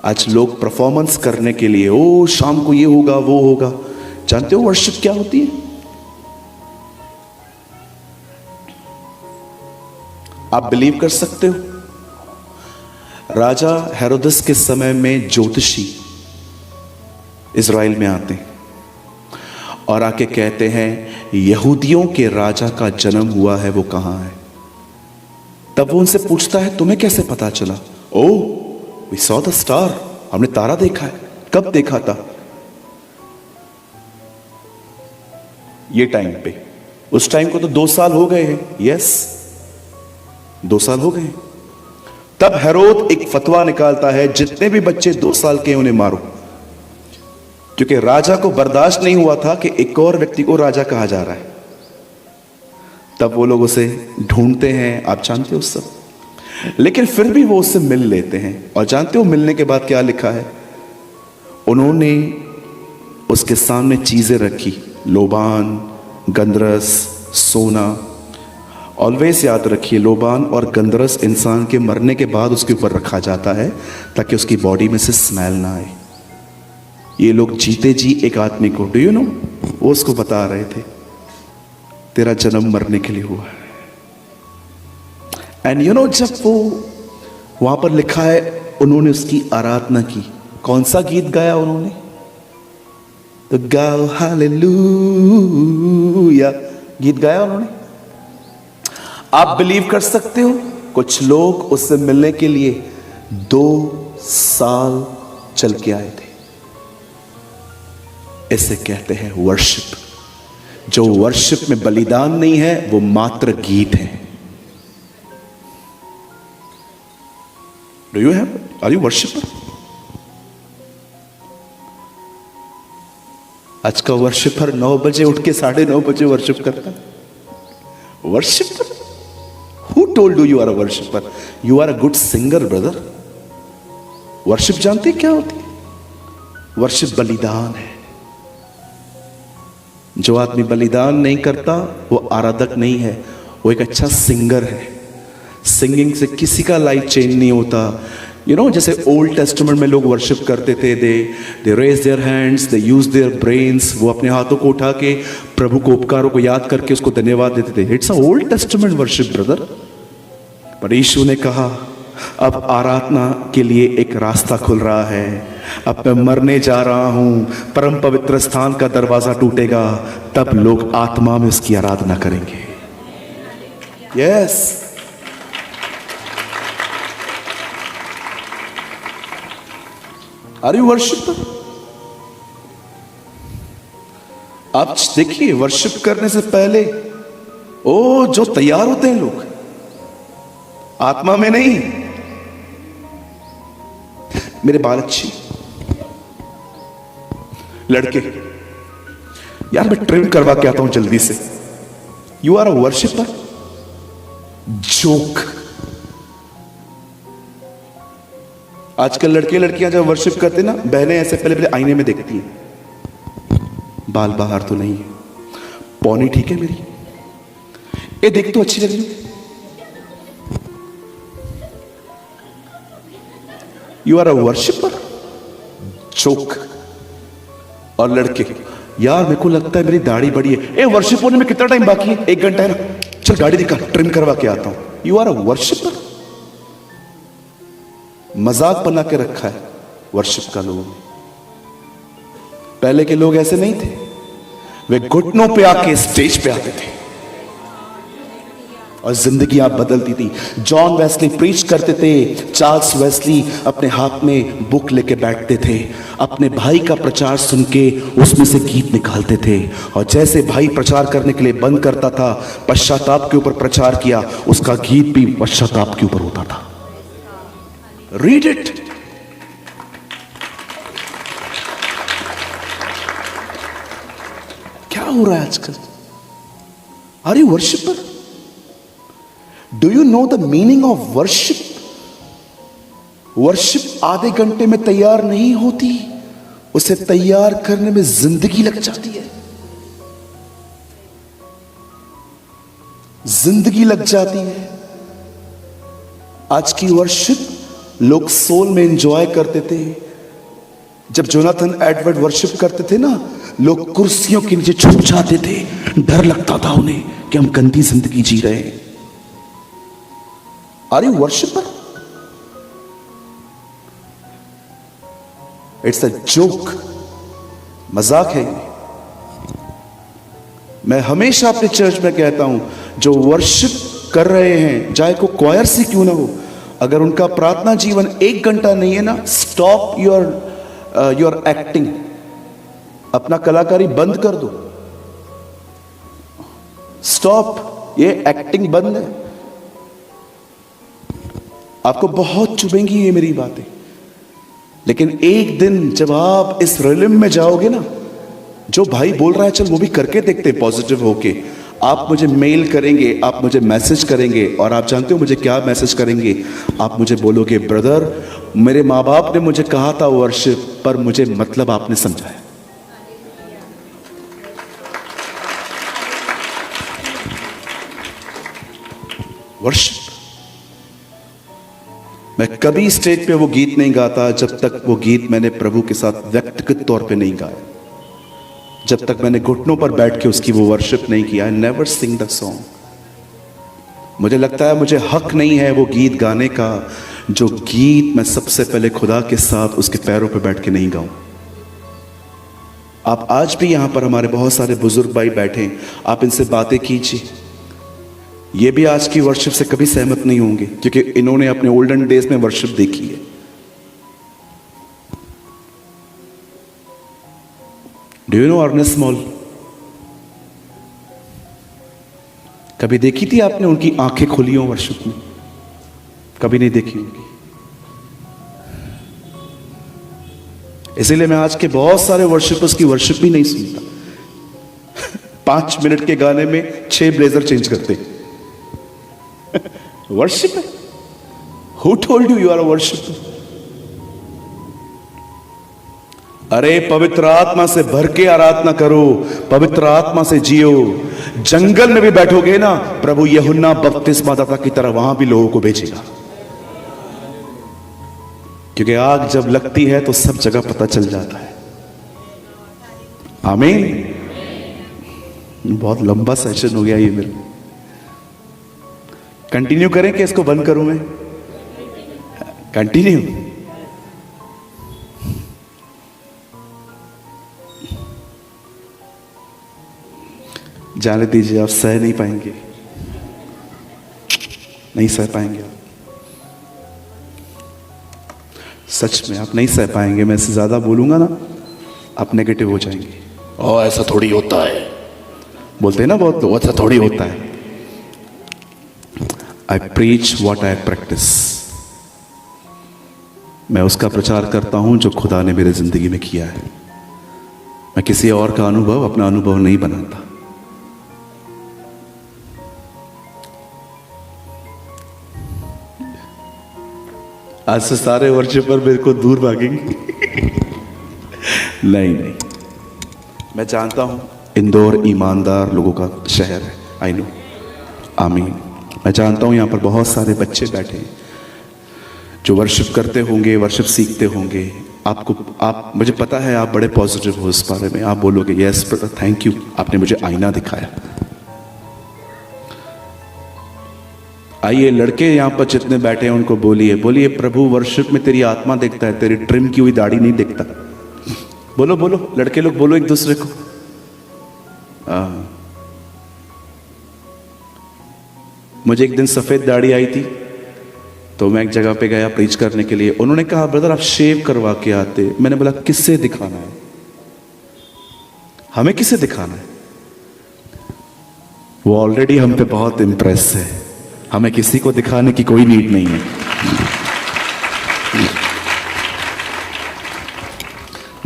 आज लोग परफॉर्मेंस करने के लिए ओ शाम को ये होगा वो होगा। जानते हो वर्शिप क्या होती है? आप बिलीव कर सकते हो, राजा हेरोदस के समय में ज्योतिषी इज़राइल में आते हैं और आके कहते हैं यहूदियों के राजा का जन्म हुआ है, वो कहां है? तब वो उनसे पूछता है तुम्हें कैसे पता चला? Oh we saw the star, हमने तारा देखा है। कब देखा था? ये टाइम पे, उस टाइम को तो 2 साल हो गए हैं। यस 2 साल हो गए। तब हेरोद एक फतवा निकालता है जितने भी बच्चे 2 साल के उन्हें मारो, क्योंकि राजा को बर्दाश्त नहीं हुआ था कि एक और व्यक्ति को राजा कहा जा रहा है। तब वो लोग उसे ढूंढते हैं, आप जानते हो सब, लेकिन फिर भी वो उससे मिल लेते हैं। और जानते हो मिलने के बाद क्या लिखा है? उन्होंने उसके सामने चीजें रखी, लोबान, गंधरस, सोना। ऑलवेज याद रखिए, लोबान और गंधरस इंसान के मरने के बाद उसके ऊपर रखा जाता है ताकि उसकी बॉडी में से स्मेल ना आए। ये लोग जीते जी एक आदमी को, डू यू नो, वो उसको बता रहे थे तेरा जन्म मरने के लिए हुआ है। एंड यू नो, जब वो वहां पर लिखा है उन्होंने उसकी आराधना की। कौन सा गीत गाया उन्होंने? तो गाओ हालेलुया गीत गाया उन्होंने। आप बिलीव कर सकते हो, कुछ लोग उससे मिलने के लिए 2 साल चल के आए थे। इसे कहते हैं वर्शिप। जो वर्शिप में बलिदान नहीं है वो मात्र गीत है। Do you have, are you worshipper? आज का वर्शिपर 9 बजे उठ के 9:30 बजे वर्शिप करता है। Worshipper? Who told you are a worshipper? You are a good singer brother. Worship जानते क्या होती है? वर्शिप बलिदान है। जो आदमी बलिदान नहीं करता वो आराधक नहीं है, वो एक अच्छा सिंगर है। सिंगिंग से किसी का लाइफ चेंज नहीं होता। यू नो, जैसे ओल्ड टेस्टामेंट में लोग वर्शिप करते थे, they raise their hands, they use their brains. वो अपने हाथों को उठा के प्रभु को, उपकारों को याद करके उसको धन्यवाद देते थे। It's a old testament worship brother. पर यीशु ने कहा अब आराधना के लिए एक रास्ता खुल रहा है। अब मैं मरने जा रहा हूं, परम पवित्र स्थान का दरवाजा टूटेगा, तब लोग आत्मा में उसकी आराधना करेंगे। Yes, are you worshipper? आप देखिए, वर्शिप करने से पहले जो तैयार होते हैं लोग, आत्मा में नहीं। मेरे बाल अच्छी, लड़के, यार मैं ट्रिम करवा के आता हूं जल्दी से। You are a worshipper? Joke. आजकल लड़के लड़कियां जब वर्शिप करते ना, बहनें ऐसे पहले पहले आईने में देखती हैं, बाल बाहर तो नहीं है, पौनी ठीक है मेरी, ये देख तो अच्छी लग रही। You are a worshipper? Joke. और लड़के, यार मेरे को लगता है मेरी दाढ़ी बड़ी है। ए, वर्शिप होने में कितना टाइम बाकी है? 1 घंटा है ना, चल गाड़ी दिखा, ट्रिम करवा के आता हूं। You are a worshipper? मजाक बना के रखा है वर्शिप का लोगों ने। पहले के लोग ऐसे नहीं थे, वे घुटनों पे आके स्टेज पे आते थे और जिंदगी आप बदलती थी। जॉन वेस्ली प्रीच करते थे, चार्ल्स वेस्ली अपने हाथ में बुक लेके बैठते थे, अपने भाई का प्रचार सुन के उसमें से गीत निकालते थे, और जैसे भाई प्रचार करने के लिए बंद करता था, पश्चाताप के ऊपर प्रचार किया, उसका गीत भी पश्चाताप के ऊपर होता था। Read it. क्या हो रहा है आजकल? Are you worshipper? Do you know the meaning of worship? Worship आधे घंटे में तैयार नहीं होती, उसे तैयार करने में जिंदगी लग जाती है। जिंदगी लग जाती है। आज की वर्शिप लोग सोल में एंजॉय करते थे। जब जोनाथन एडवर्ड वर्शिप करते थे ना, लोग कुर्सियों के नीचे छुप जाते थे, डर लगता था उन्हें कि हम गंदी जिंदगी जी रहे हैं। Are you worshipper? It's a joke, मजाक है ये। मैं हमेशा अपने चर्च में कहता हूं, जो वर्शिप कर रहे हैं, चाहे को क्वायर से क्यों ना हो, अगर उनका प्रार्थना जीवन 1 घंटा नहीं है ना, स्टॉप योर एक्टिंग। अपना कलाकारी बंद कर दो। स्टॉप, ये एक्टिंग बंद है। आपको बहुत चुभेंगी ये मेरी बातें, लेकिन एक दिन जब आप इस रिलिम में जाओगे ना, जो भाई बोल रहा है चल वो भी करके देखते हैं पॉजिटिव होके, आप मुझे मेल करेंगे, आप मुझे मैसेज करेंगे, और आप जानते हो मुझे क्या मैसेज करेंगे? आप मुझे बोलोगे, ब्रदर मेरे माँ बाप ने मुझे कहा था वर्शिप, पर मुझे मतलब आपने समझाया। वर्शिप। मैं कभी स्टेज पे वो गीत नहीं गाता जब तक वो गीत मैंने प्रभु के साथ व्यक्तिगत तौर पे नहीं गाया, जब तक मैंने घुटनों पर बैठ के उसकी वो वर्शिप नहीं किया। I never sing the song. मुझे लगता है मुझे हक नहीं है वो गीत गाने का, जो गीत मैं सबसे पहले खुदा के साथ उसके पैरों पे बैठ के नहीं गाऊं। आप आज भी यहां पर हमारे बहुत सारे बुजुर्ग भाई बैठे हैं, आप इनसे बातें कीजिए, ये भी आज की वर्शिप से कभी सहमत नहीं होंगे, क्योंकि इन्होंने अपने ओल्डन डेज में वर्शिप देखी है। Do you know Ernest Mall? कभी देखी थी आपने उनकी आंखें खुली हो वर्शिप में? कभी नहीं देखी होगी। इसीलिए मैं आज के बहुत सारे वर्शिपर्स की वर्शिप भी नहीं सुनता। 5 मिनट के गाने में 6 ब्लेजर चेंज करते। वर्शिप है? Who told you are a worshipper? अरे पवित्र आत्मा से भर के आराधना करो, पवित्र आत्मा से जियो। जंगल में भी बैठोगे ना, प्रभु यूहन्ना बपतिस्मादाता की तरह वहां भी लोगों को भेजेगा, क्योंकि आग जब लगती है तो सब जगह पता चल जाता है। आमीन। बहुत लंबा सेशन हो गया ये मेरा। कंटिन्यू करें कि इसको बंद करूं मैं? कंटिन्यू। जाने दीजिए, आप सह नहीं पाएंगे, नहीं सह पाएंगे आप। सच में आप नहीं सह पाएंगे, मैं इससे ज्यादा बोलूंगा ना आप नेगेटिव हो जाएंगे। और ऐसा थोड़ी होता है, बोलते हैं ना बहुत लोग, ऐसा थोड़ी होता है। आई प्रीच व्हाट आई प्रैक्टिस। मैं उसका प्रचार करता हूं जो खुदा ने मेरे जिंदगी में किया है। मैं किसी और का अनुभव अपना अनुभव नहीं बनाता। आज से सारे वर्शिपर मेरे को दूर भागेंगे। नहीं नहीं, मैं जानता हूं इंदौर ईमानदार लोगों का शहर है, आई नो, आमीन। मैं जानता हूं यहां पर बहुत सारे बच्चे बैठे हैं जो वर्शिप करते होंगे, वर्शिप सीखते होंगे। आप मुझे पता है आप बड़े पॉजिटिव हो इस बारे में। आप बोलोगे यस ब्रदर, थैंक यू, आपने मुझे आईना दिखाया। आइए लड़के यहां पर जितने बैठे हैं उनको बोलिए, बोलिए प्रभु वर्शिप में तेरी आत्मा देखता है, तेरी ट्रिम की हुई दाढ़ी नहीं देखता। बोलो बोलो लड़के लोग, बोलो एक दूसरे को। मुझे एक दिन सफेद दाढ़ी आई थी तो मैं एक जगह पे गया प्रीच करने के लिए। उन्होंने कहा ब्रदर आप शेव करवा के आते। मैंने बोला किससे दिखाना है, हमें किसे दिखाना है? वो ऑलरेडी हम पे बहुत इंप्रेस है, हमें किसी को दिखाने की कोई नीड नहीं है।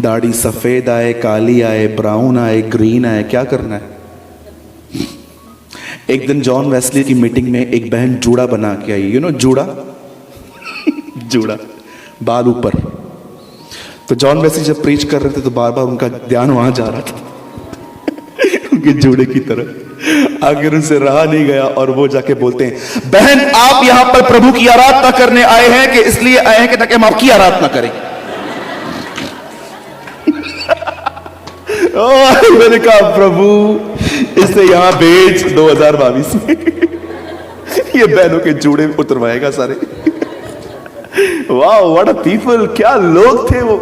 दाढ़ी सफेद आए, काली आए, ब्राउन आए, ग्रीन आए, क्या करना है? एक दिन जॉन वेस्ली की मीटिंग में एक बहन जूड़ा बना के आई। यू नो जूड़ा जूड़ा, बाल ऊपर। तो जॉन वेस्ली जब प्रीच कर रहे थे तो बार बार उनका ध्यान वहां जा रहा था उनके जूड़े की तरफ। आखिर उनसे रहा नहीं गया और वो जाके बोलते हैं बहन आप यहां पर प्रभु की आराधना करने आए हैं कि इसलिए आए हैं कि ताकि हम आपकी आराधना करें? मैंने कहा प्रभु इसे यहां भेज 2022 में ये बहनों के जूड़े उतरवाएगा सारे। वाह व्हाट अ पीपल, क्या लोग थे वो।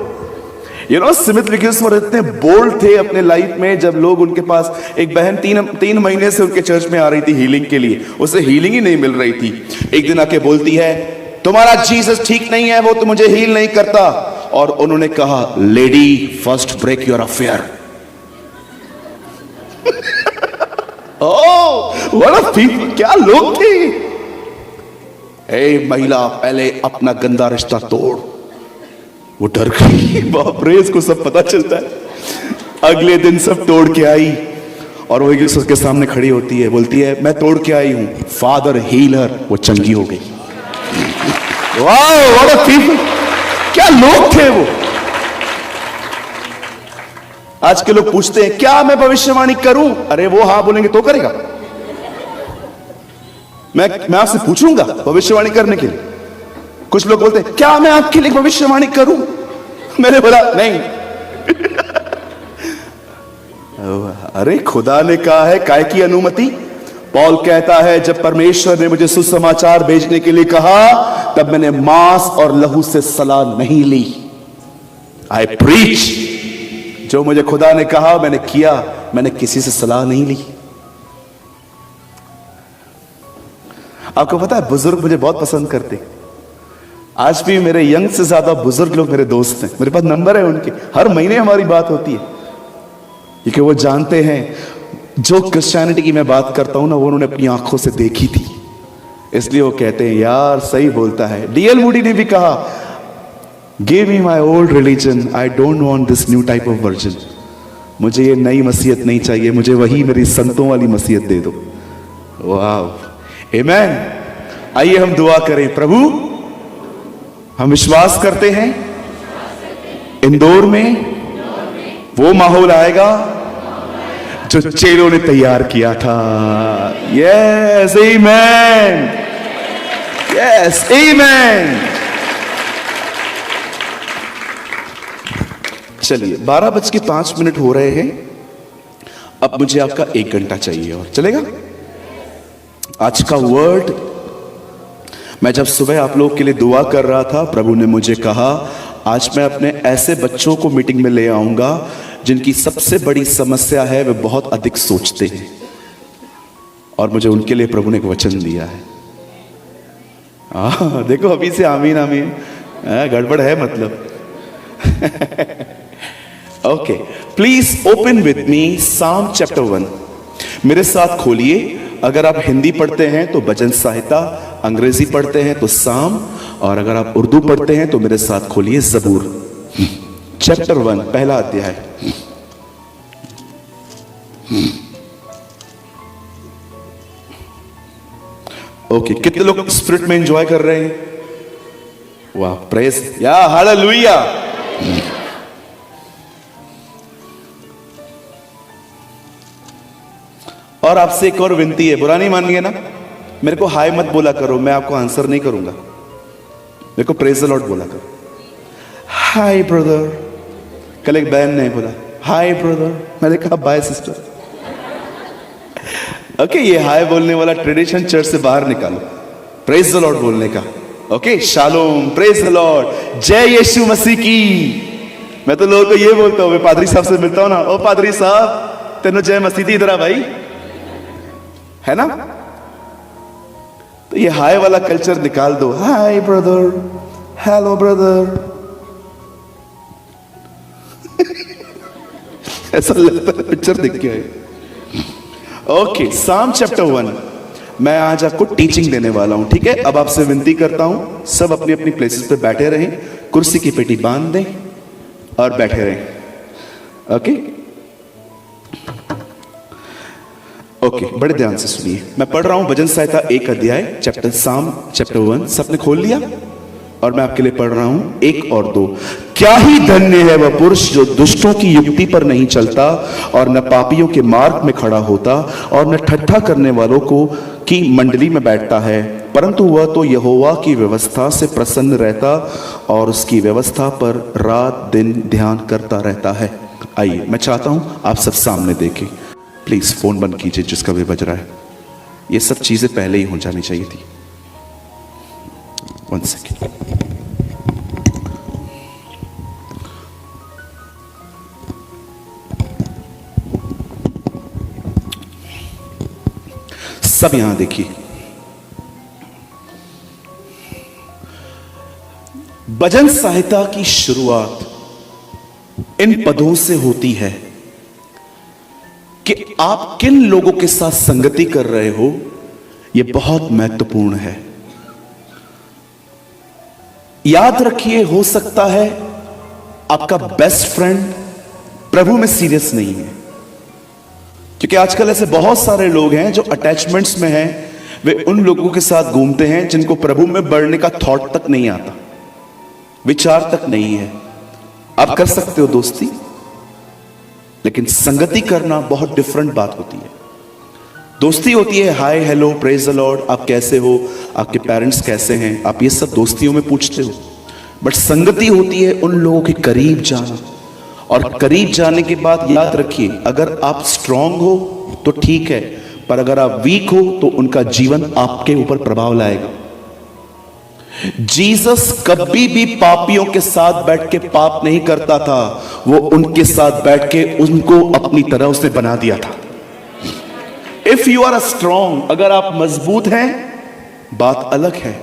यू नो स्मिथ विगलस्वर्थ इतने बोल्ड थे अपने लाइफ में। जब लोग उनके पास, एक बहन तीन महीने से उनके चर्च में आ रही थी हीलिंग के लिए, उसे हीलिंग ही नहीं मिल रही थी। एक दिन आके बोलती है तुम्हारा जीसस ठीक नहीं है, वो तो मुझे हील नहीं करता। और उन्होंने कहा lady first break your affair. Oh what a people, क्या लोग थे। ए महिला पहले अपना गंदा रिश्ता तोड़। वो डर गई, बाप रे इसको सब पता चलता है। अगले दिन सब तोड़ के आई और वो उसके सामने खड़ी होती है, बोलती है मैं तोड़ के आई हूं, फादर हीलर। वो चंगी हो गई। वाह व्हाट अ पीपल, क्या लोग थे वो। आज के लोग पूछते हैं क्या मैं भविष्यवाणी करूं? अरे वो हाँ बोलेंगे तो करेगा। मैं आपसे पूछूंगा भविष्यवाणी करने के लिए। कुछ लोग बोलते हैं क्या मैं आपके लिए भविष्यवाणी करूं? मैंने बोला नहीं। अरे खुदा ने कहा है, काय की अनुमति? पॉल कहता है जब परमेश्वर ने मुझे सुसमाचार भेजने के लिए कहा तब मैंने मांस और लहू से सलाह नहीं ली। आई प्रीच, जो मुझे खुदा ने कहा मैंने किया, मैंने किसी से सलाह नहीं ली। आपको पता है बुजुर्ग मुझे बहुत पसंद करते। आज भी मेरे यंग से ज्यादा बुजुर्ग लोग मेरे दोस्त हैं, मेरे पास नंबर है उनके, हर महीने हमारी बात होती है क्योंकि वो जानते हैं जो क्रिश्चियनिटी की मैं बात करता हूं ना वो उन्होंने अपनी आंखों से देखी थी, इसलिए वो कहते हैं यार सही बोलता है। डीएल मूडी ने भी कहा give me my old religion, I don't want this new type of version. मुझे ये नई मसीहत नहीं चाहिए, मुझे वही मेरी संतों वाली मसीहत दे दो। वाह आमेन। आइए हम दुआ करें। प्रभु हम विश्वास करते हैं इंदौर में वो माहौल आएगा जो चेलों ने तैयार किया था। Yes amen, yes amen. चलिए 12:05 हो रहे हैं। अब मुझे आपका 1 घंटा चाहिए और चलेगा। आज का वर्ड, मैं जब सुबह आप लोग के लिए दुआ कर रहा था प्रभु ने मुझे कहा आज मैं अपने ऐसे बच्चों को मीटिंग में ले आऊंगा जिनकी सबसे बड़ी समस्या है वे बहुत अधिक सोचते हैं, और मुझे उनके लिए प्रभु ने एक वचन दिया है। देखो अभी से आमीन आमीन। गड़बड़ है मतलब। Okay, please open with me साम चैप्टर 1। मेरे साथ खोलिए। अगर आप हिंदी पढ़ते हैं तो भजन संहिता, अंग्रेजी पढ़ते हैं तो साम, और अगर आप उर्दू पढ़ते हैं तो मेरे साथ खोलिए जबूर चैप्टर 1, पहला अध्याय। ओके, कितने लोग स्पिरिट में एंजॉय कर रहे हैं? वाह, प्रेज या हालेलुया। और आपसे एक और विनती है, बुरा नहीं मानिए ना, मेरे को हाय मत बोला करो, मैं आपको आंसर नहीं करूंगा। मेरे को प्रेज द लॉर्ड बोला करो। Hi brother. कल एक बहन ने बोला हाय ब्रदर, मैंने कहा बाय सिस्टर। ओके, ये हाय बोलने वाला ट्रेडिशन चर्च से बाहर निकालो, प्रेज द लॉर्ड बोलने का। Okay, shalom, praise the Lord, जय यीशु मसीह की। मैं तो लोगों को ये बोलता हूं, मैं पादरी साहब से मिलता हूं ना, ओ पादरी साहब तेनो जय मसीह दी, इधर आ भाई, है ना। तो ये हाय वाला कल्चर निकाल दो। Hi brother, hello brother. ऐसा लगता है पिक्चर देख के आए। ओके, साम चैप्टर 1। मैं आज आपको टीचिंग देने वाला हूं, ठीक है। अब आपसे विनती करता हूं, सब अपनी अपनी प्लेसेस पे बैठे रहें, कुर्सी की पेटी बांध दें और बैठे रहें। ओके ओके, बड़े ध्यान से सुनिए। मैं पढ़ रहा हूं भजन संहिता 1 अध्याय, चैप्टर साम चैप्टर 1। सबने खोल लिया? और मैं आपके लिए पढ़ रहा हूं 1 और 2। क्या ही धन्य है वह पुरुष जो दुष्टों की युक्ति पर नहीं चलता और न पापियों के मार्ग में खड़ा होता और न ठट्ठा करने वालों को की मंडली में बैठता है, परंतु वह तो यहोवा की व्यवस्था से प्रसन्न रहता और उसकी व्यवस्था पर रात दिन ध्यान करता रहता है। आइए, मैं चाहता हूं आप सब सामने देखें। प्लीज फोन बंद कीजिए जिसका भी बज रहा है। ये सब चीजें पहले ही हो जानी चाहिए थी। 1 सेकेंड। सब यहां देखिए। भजन संहिता की शुरुआत इन पदों से होती है कि आप किन लोगों के साथ संगति कर रहे हो, यह बहुत महत्वपूर्ण है। याद रखिए, हो सकता है आपका बेस्ट फ्रेंड प्रभु में सीरियस नहीं है, क्योंकि आजकल ऐसे बहुत सारे लोग हैं जो अटैचमेंट्स में हैं। वे उन लोगों के साथ घूमते हैं जिनको प्रभु में बढ़ने का थॉट तक नहीं आता, विचार तक नहीं है। आप कर सकते हो दोस्ती, लेकिन संगति करना बहुत डिफरेंट बात होती है। दोस्ती होती है hi hello praise the Lord, आप कैसे हो, आपके पेरेंट्स कैसे हैं, आप ये सब दोस्तियों में पूछते हो। बट संगति होती है उन लोगों के करीब जाना, और करीब जाने के बाद याद रखिए, अगर आप स्ट्रांग हो तो ठीक है, पर अगर आप वीक हो तो उनका जीवन आपके ऊपर प्रभाव लाएगा। जीसस कभी भी पापियों के साथ बैठ के पाप नहीं करता था, वो उनके साथ बैठ के उनको अपनी तरह उसने बना दिया था। इफ यू आर स्ट्रांग, अगर आप मजबूत हैं बात अलग है,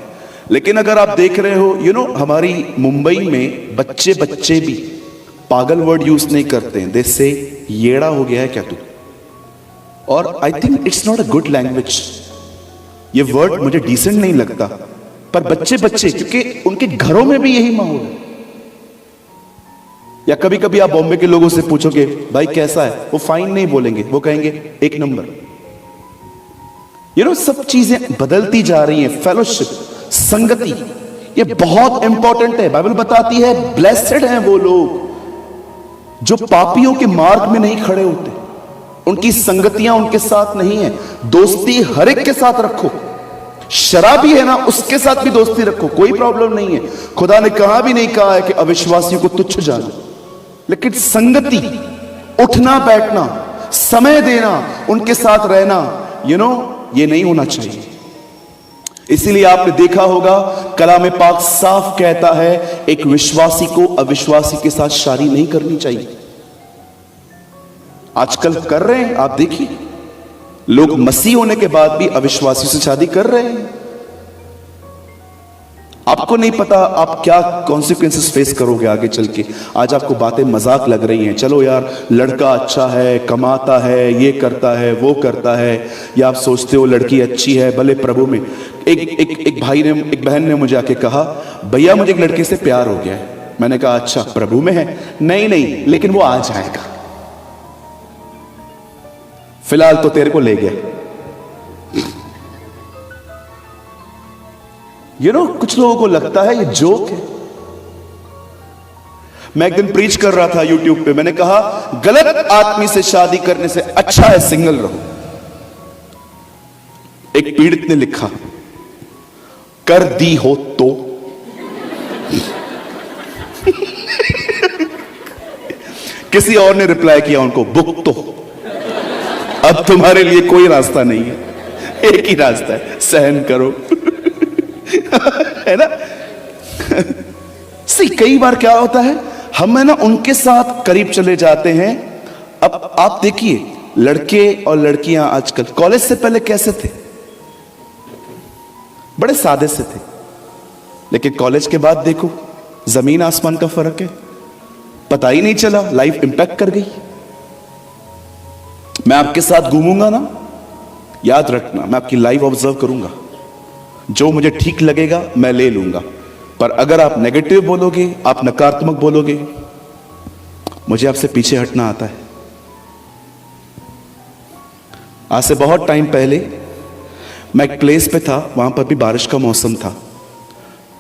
लेकिन अगर आप देख रहे हो हमारी मुंबई में बच्चे भी पागल वर्ड यूज नहीं करते हैं। जैसे येड़ा हो गया है क्या तू, और I think it's not a good language. ये वर्ड मुझे डिसेंट नहीं लगता, पर बच्चे क्योंकि उनके घरों में भी यही माहौल है। या कभी कभी आप बॉम्बे के लोगों से पूछोगे भाई कैसा है, वो फाइन नहीं बोलेंगे, वो कहेंगे 1 नंबर। सब चीजें बदलती जा रही हैं। फेलोशिप, संगति, ये बहुत इंपॉर्टेंट है। बाइबल बताती है ब्लेस्ड हैं वो लोग जो पापियों के मार्ग में नहीं खड़े होते, उनकी संगतियां उनके साथ नहीं है। दोस्ती हर एक के साथ रखो, शराबी है ना उसके साथ भी दोस्ती रखो, कोई प्रॉब्लम नहीं है। खुदा ने कहा भी नहीं कहा है कि अविश्वासियों को तुच्छ जानो, लेकिन संगति, उठना बैठना, समय देना, उनके साथ रहना, ये नहीं होना चाहिए। इसीलिए आपने देखा होगा कलाम पाक साफ कहता है एक विश्वासी को अविश्वासी के साथ शादी नहीं करनी चाहिए। आजकल कर रहे हैं, आप देखिए, लोग मसीह होने के बाद भी अविश्वासी से शादी कर रहे हैं। आपको नहीं पता आप क्या कॉन्सिक्वेंसेस फेस करोगे आगे चल के। आज आपको बातें मजाक लग रही हैं, चलो यार लड़का अच्छा है, कमाता है, ये करता है, वो करता है, या आप सोचते हो लड़की अच्छी है भले प्रभु में। एक भाई ने, एक बहन ने मुझे आके कहा, भैया मुझे एक लड़के से प्यार हो गया है। मैंने कहा अच्छा प्रभु में है? नहीं लेकिन वो आ जाएगा, फिलहाल तो तेरे को ले गया। कुछ लोगों को लगता है ये जोक है। मैं एक दिन प्रीच कर रहा था यूट्यूब पे, मैंने कहा गलत आदमी से शादी करने से अच्छा है सिंगल रहो। एक पीड़ित ने लिखा, कर दी हो तो किसी और ने रिप्लाई किया उनको, बुक तो अब तुम्हारे लिए कोई रास्ता नहीं है, एक ही रास्ता है, सहन करो। है ना? कई बार क्या होता है, हम है ना उनके साथ करीब चले जाते हैं। अब आप देखिए लड़के और लड़कियां आजकल कॉलेज से पहले कैसे थे, बड़े सादे से थे, लेकिन कॉलेज के बाद देखो जमीन आसमान का फर्क है। पता ही नहीं चला, लाइफ इंपैक्ट कर गई। मैं आपके साथ घूमूंगा ना, याद रखना मैं आपकी लाइफ ऑब्जर्व करूंगा, जो मुझे ठीक लगेगा मैं ले लूंगा। पर अगर आप नेगेटिव बोलोगे, आप नकारात्मक बोलोगे, मुझे आपसे पीछे हटना आता है। आज से बहुत टाइम पहले मैं एक प्लेस पे था, वहां पर भी बारिश का मौसम था।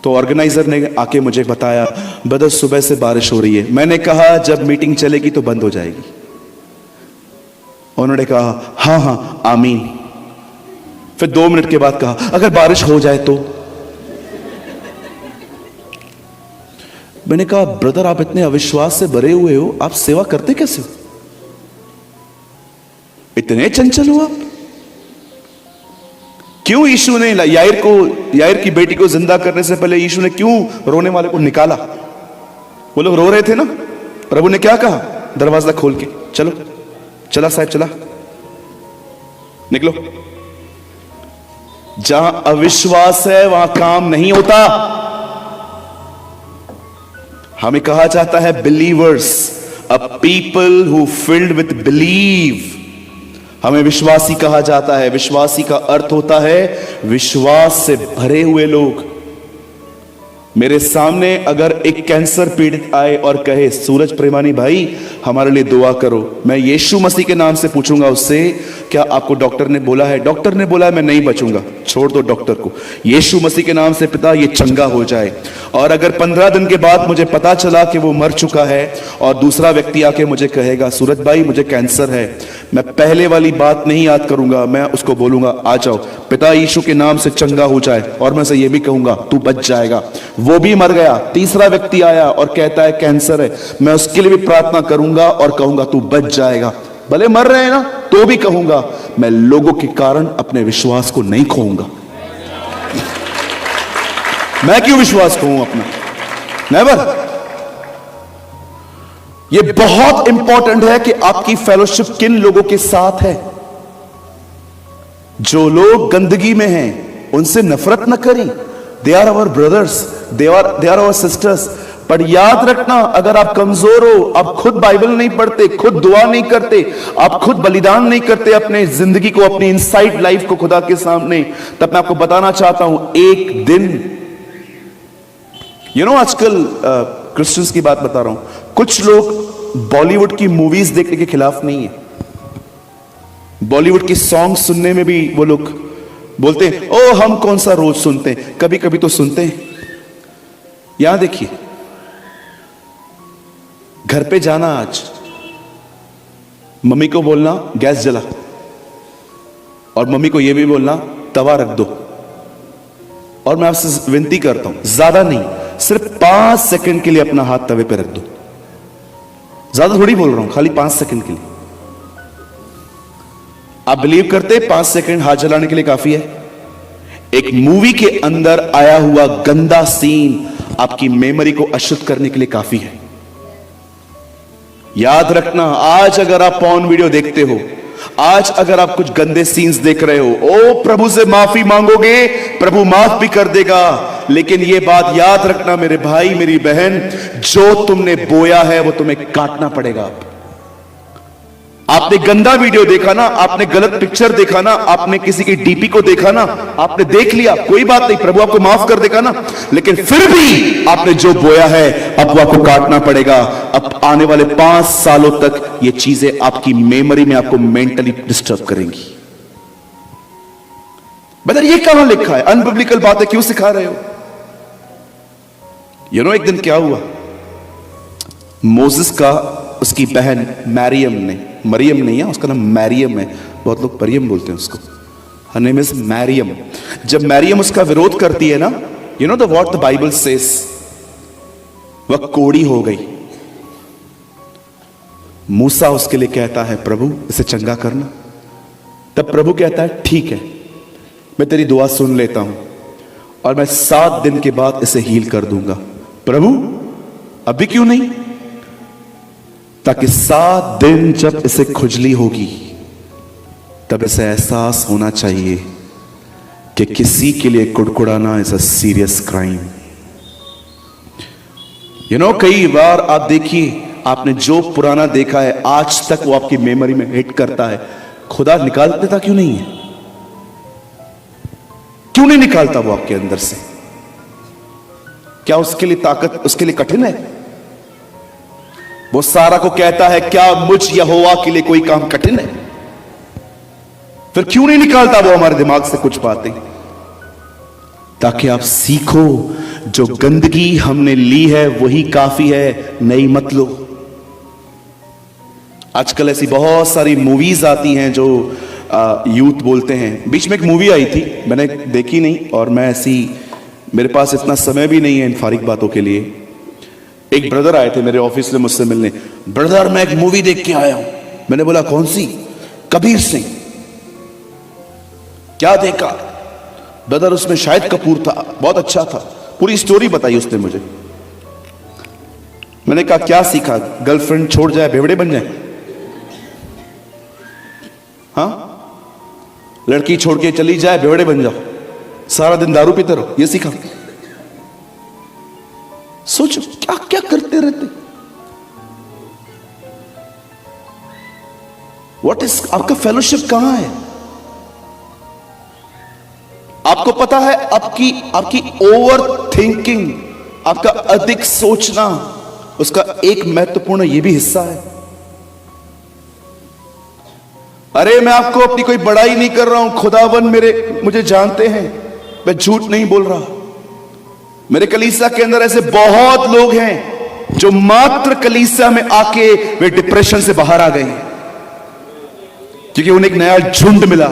तो ऑर्गेनाइजर ने आके मुझे बताया, ब्रदर सुबह से बारिश हो रही है। मैंने कहा जब मीटिंग चलेगी तो बंद हो जाएगी। उन्होंने कहा हाँ आमीन। फिर 2 मिनट के बाद कहा अगर बारिश हो जाए तो। मैंने कहा ब्रदर आप इतने अविश्वास से भरे हुए हो, आप सेवा करते कैसे हो? इतने चंचल हो आप? क्यों यीशु ने यायर की बेटी को जिंदा करने से पहले यीशु ने क्यों रोने वाले को निकाला? वो लोग रो रहे थे ना, प्रभु ने क्या कहा? दरवाजा खोल के चलो, चला साहब चला, निकलो। जहां अविश्वास है वहां काम नहीं होता। हमें कहा जाता है believers, a people who filled with believe. हमें विश्वासी कहा जाता है। विश्वासी का अर्थ होता है विश्वास से भरे हुए लोग। मेरे सामने अगर एक कैंसर पीड़ित आए और कहे सूरज प्रेमानी भाई हमारे लिए दुआ करो, मैं यीशु मसीह के नाम से पूछूंगा उससे, क्या आपको डॉक्टर ने बोला है? डॉक्टर ने बोला है मैं नहीं बचूंगा, छोड़ दो डॉक्टर को, यीशु मसीह के नाम से पिता ये चंगा हो जाए। और अगर 15 दिन के बाद मुझे पता चला कि वो मर चुका है और दूसरा व्यक्ति आके मुझे कहेगा सूरज भाई मुझे कैंसर है, मैं पहले वाली बात नहीं याद करूंगा, मैं उसको बोलूंगा आ जाओ पिता यीशु के नाम से चंगा हो जाए, और मैं से ये भी कहूंगा तू बच जाएगा। वो भी मर गया, तीसरा व्यक्ति आया और कहता है कैंसर है, मैं उसके लिए भी प्रार्थना करूंगा और कहूंगा तू बच जाएगा। भले मर रहे हैं ना तो भी कहूंगा, मैं लोगों के कारण अपने विश्वास को नहीं खोऊंगा। मैं क्यों विश्वास खोऊं अपना? नेवर। ये बहुत इंपॉर्टेंट है कि आपकी फेलोशिप किन लोगों के साथ है। जो लोग गंदगी में हैं उनसे नफरत न करें। They are our brothers, they are our sisters. पर याद रखना, अगर आप कमजोर हो, आप खुद बाइबल नहीं पढ़ते, खुद दुआ नहीं करते, आप खुद बलिदान नहीं करते अपने जिंदगी को, अपनी इनसाइड लाइफ को खुदा के सामने, तब मैं आपको बताना चाहता हूं एक दिन आजकल क्रिश्चियंस की बात बता रहा हूं, कुछ लोग बॉलीवुड की मूवीज देखने के खिलाफ नहीं है। बॉलीवुड की सॉन्ग सुनने में भी वो लोग बोलते हैं ओ हम कौन सा रोज सुनते हैं, कभी कभी तो सुनते हैं। यहां देखिए, घर पे जाना, आज मम्मी को बोलना गैस जला, और मम्मी को यह भी बोलना तवा रख दो। और मैं आपसे विनती करता हूं, ज्यादा नहीं, सिर्फ 5 सेकंड के लिए अपना हाथ तवे पे रख दो। ज्यादा थोड़ी बोल रहा हूं, खाली 5 सेकंड के लिए। आप बिलीव करते 5 सेकंड हाथ जलाने के लिए काफी है? एक मूवी के अंदर आया हुआ गंदा सीन आपकी मेमोरी को अशुद्ध करने के लिए काफी है। याद रखना, आज अगर आप पॉर्न वीडियो देखते हो, आज अगर आप कुछ गंदे सीन्स देख रहे हो, ओ प्रभु से माफी मांगोगे, प्रभु माफ भी कर देगा, लेकिन ये बात याद रखना मेरे भाई मेरी बहन, जो तुमने बोया है वो तुम्हें काटना पड़ेगा। आपने गंदा वीडियो देखा ना, आपने गलत पिक्चर देखा ना, आपने किसी की डीपी को देखा ना, आपने देख लिया, कोई बात नहीं, प्रभु आपको माफ कर देगा ना, लेकिन फिर भी आपने जो बोया है अब वो आपको काटना पड़ेगा। अब आने वाले 5 सालों तक ये चीजें आपकी मेमोरी में आपको मेंटली डिस्टर्ब करेंगी। बदर ये कहां लिखा है? अनबिब्लिकल बातें क्यों सिखा रहे हो? एक दिन क्या हुआ, मोसेस का उसकी बहन मरियम नहीं है, उसका नाम मैरियम है, बहुत लोग मरियम बोलते हैं उसको, हर नेम इज मैरियम। जब मैरियम उसका विरोध करती है ना, the what the Bible says, वह कोड़ी हो गई। मूसा उसके लिए कहता है, प्रभु इसे चंगा करना। तब प्रभु कहता है, ठीक है, मैं तेरी दुआ सुन लेता हूं और मैं 7 दिन के बाद इसे हील कर दूंगा। प्रभु अभी क्यों नहीं? ताकि 7 दिन जब इसे खुजली होगी तब इसे एहसास होना चाहिए कि किसी के लिए कुड़कुड़ाना इज अ सीरियस क्राइम। कई बार आप देखिए, आपने जो पुराना देखा है आज तक वो आपकी मेमोरी में हिट करता है। खुदा निकाल देता क्यों नहीं है? क्यों नहीं निकालता वो आपके अंदर से? क्या उसके लिए ताकत, उसके लिए कठिन है? वो सारा को कहता है, क्या मुझ यहोवा के लिए कोई काम कठिन है? फिर क्यों नहीं निकालता वो हमारे दिमाग से कुछ बातें? ताकि आप सीखो, जो गंदगी हमने ली है वही काफी है, नई मत लो। आजकल ऐसी बहुत सारी मूवीज आती हैं जो यूथ बोलते हैं। बीच में एक मूवी आई थी, मैंने देखी नहीं, और मैं मेरे पास इतना समय भी नहीं है इन फारिग बातों के लिए। एक ब्रदर आए थे मेरे ऑफिस में मुझसे मिलने, ब्रदर मैं एक मूवी देख के आया हूं। मैंने बोला कौन सी? कबीर सिंह। क्या देखा? ब्रदर उसमें शाहिद कपूर था, बहुत अच्छा था, पूरी स्टोरी बताई उसने मुझे। मैंने कहा क्या सीखा? गर्लफ्रेंड छोड़ जाए भेवड़े बन जाए? हाँ, लड़की छोड़ के चली जाए भेवड़े बन जाओ, सारा दिन दारू पीते रहो, ये सीखा? सोचो क्या क्या करते रहते। व्हाट इज आपका फेलोशिप कहां है? आपको पता है आपकी ओवर थिंकिंग, आपका अधिक सोचना, उसका एक महत्वपूर्ण ये भी हिस्सा है। अरे मैं आपको अपनी कोई बड़ाई नहीं कर रहा हूं, खुदावन मुझे जानते हैं, मैं झूठ नहीं बोल रहा। मेरे कलीसिया के अंदर ऐसे बहुत लोग हैं जो मात्र कलीसिया में आके वे डिप्रेशन से बाहर आ गए, क्योंकि उन्हें एक नया झुंड मिला,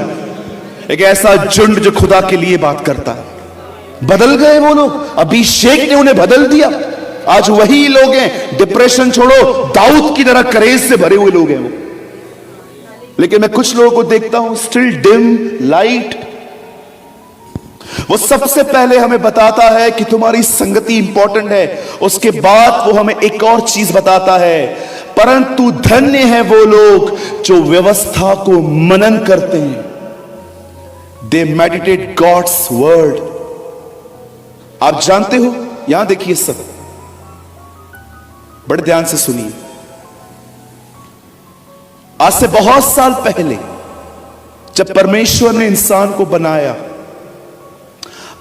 एक ऐसा झुंड जो खुदा के लिए बात करता है। बदल गए वो लोग, अभिषेक ने उन्हें बदल दिया। आज वही लोग हैं, डिप्रेशन छोड़ो, दाऊद की तरह करेज से भरे हुए लोग हैं वो। लेकिन मैं कुछ लोगों को देखता हूं, स्टिल डिम लाइट। वो सबसे पहले हमें बताता है कि तुम्हारी संगति इंपॉर्टेंट है, उसके बाद वो हमें एक और चीज बताता है, परंतु धन्य है वो लोग जो व्यवस्था को मनन करते हैं। दे मेडिटेट गॉड्स वर्ड। आप जानते हो, यहां देखिए, सब बड़े ध्यान से सुनिए। आज से बहुत साल पहले जब परमेश्वर ने इंसान को बनाया,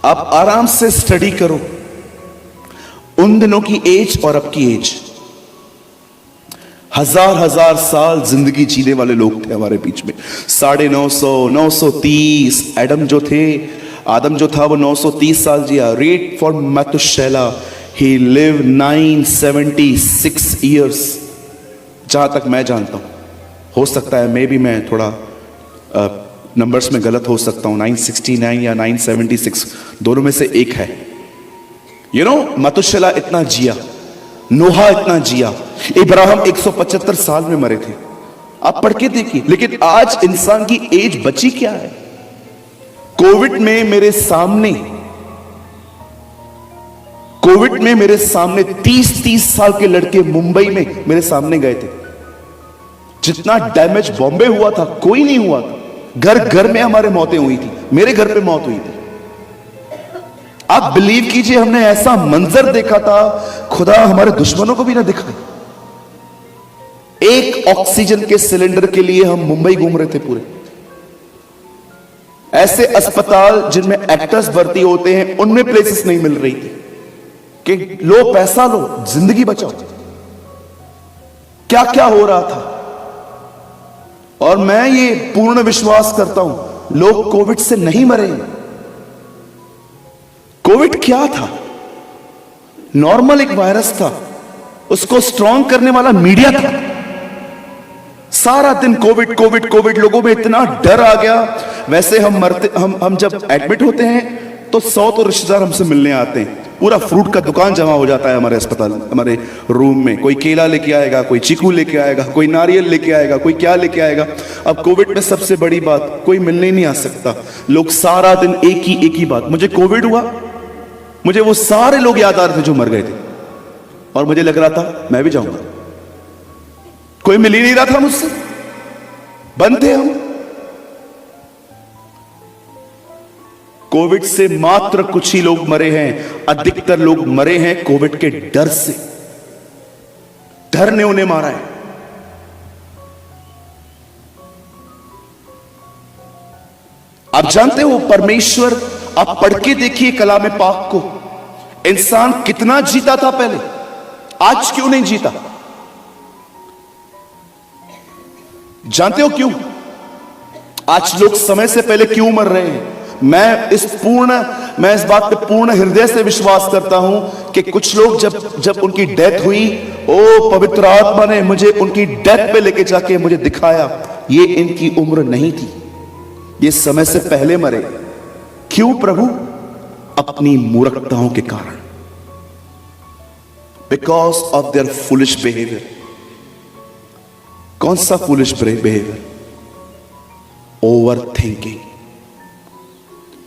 आप आराम से स्टडी करो उन दिनों की एज और अब की एज। हजार साल जिंदगी जीने वाले लोग थे हमारे बीच में। 950, 930। आदम जो था वो 930 साल जिया। Read for Methuselah, he live 976 years, जहां तक मैं जानता हूं। हो सकता है मे बी मैं थोड़ा नंबर्स में गलत हो सकता हूं, 969 या 976, दोनों में से एक है। मतुशला इतना जिया, नोहा इतना जिया, इब्राहिम 175 साल में मरे थे। आप पढ़ के देखिए। लेकिन आज इंसान की एज बची क्या है? कोविड में मेरे सामने 30 साल के लड़के मुंबई में मेरे सामने गए थे। जितना डैमेज बॉम्बे हुआ था कोई नहीं हुआ था। घर घर में हमारे मौतें हुई थी, मेरे घर पे मौत हुई थी। आप बिलीव कीजिए, हमने ऐसा मंजर देखा था खुदा हमारे दुश्मनों को भी ना दिखाए। एक ऑक्सीजन के सिलेंडर के लिए हम मुंबई घूम रहे थे पूरे। ऐसे अस्पताल जिनमें एक्टर्स भर्ती होते हैं उनमें प्लेसेस नहीं मिल रही थी कि लो पैसा लो जिंदगी बचाओ। क्या क्या हो रहा था। और मैं ये पूर्ण विश्वास करता हूं लोग कोविड से नहीं मरे। कोविड क्या था? नॉर्मल एक वायरस था, उसको स्ट्रॉन्ग करने वाला मीडिया था। सारा दिन कोविड कोविड कोविड, लोगों में इतना डर आ गया। वैसे हम जब एडमिट होते हैं तो 100 तो रिश्तेदार हमसे मिलने आते हैं। पूरा फ्रूट का दुकान जमा हो जाता है हमारे अस्पताल, हमारे रूम में। कोई केला लेके आएगा, कोई चीकू लेके आएगा, कोई नारियल लेके आएगा, कोई क्या लेके आएगा। अब कोविड में सबसे बड़ी बात, कोई मिलने नहीं आ सकता। लोग सारा दिन एक ही बात। मुझे कोविड हुआ, मुझे वो सारे लोग याद आ रहे थे जो मर गए थे, और मुझे लग रहा था मैं भी जाऊंगा। कोई मिल ही नहीं रहा था मुझसे, बंद थे हम। कोविड से मात्र कुछ ही लोग मरे हैं, अधिकतर लोग मरे हैं कोविड के डर से। डर ने उन्हें मारा है। आप जानते हो परमेश्वर, आप पढ़ के देखिए कलाम पाक को, इंसान कितना जीता था पहले, आज क्यों नहीं जीता? जानते हो क्यों? आज लोग समय से पहले क्यों मर रहे हैं? मैं इस बात पे पूर्ण हृदय से विश्वास करता हूं कि कुछ लोग जब उनकी डेथ हुई, ओ पवित्र आत्मा ने मुझे उनकी डेथ पे लेके जाके मुझे दिखाया, ये इनकी उम्र नहीं थी, ये समय से पहले मरे। क्यों प्रभु? अपनी मूर्खताओं के कारण, because of their foolish behaviour. कौन सा फुलिश बिहेवियर? Over thinking.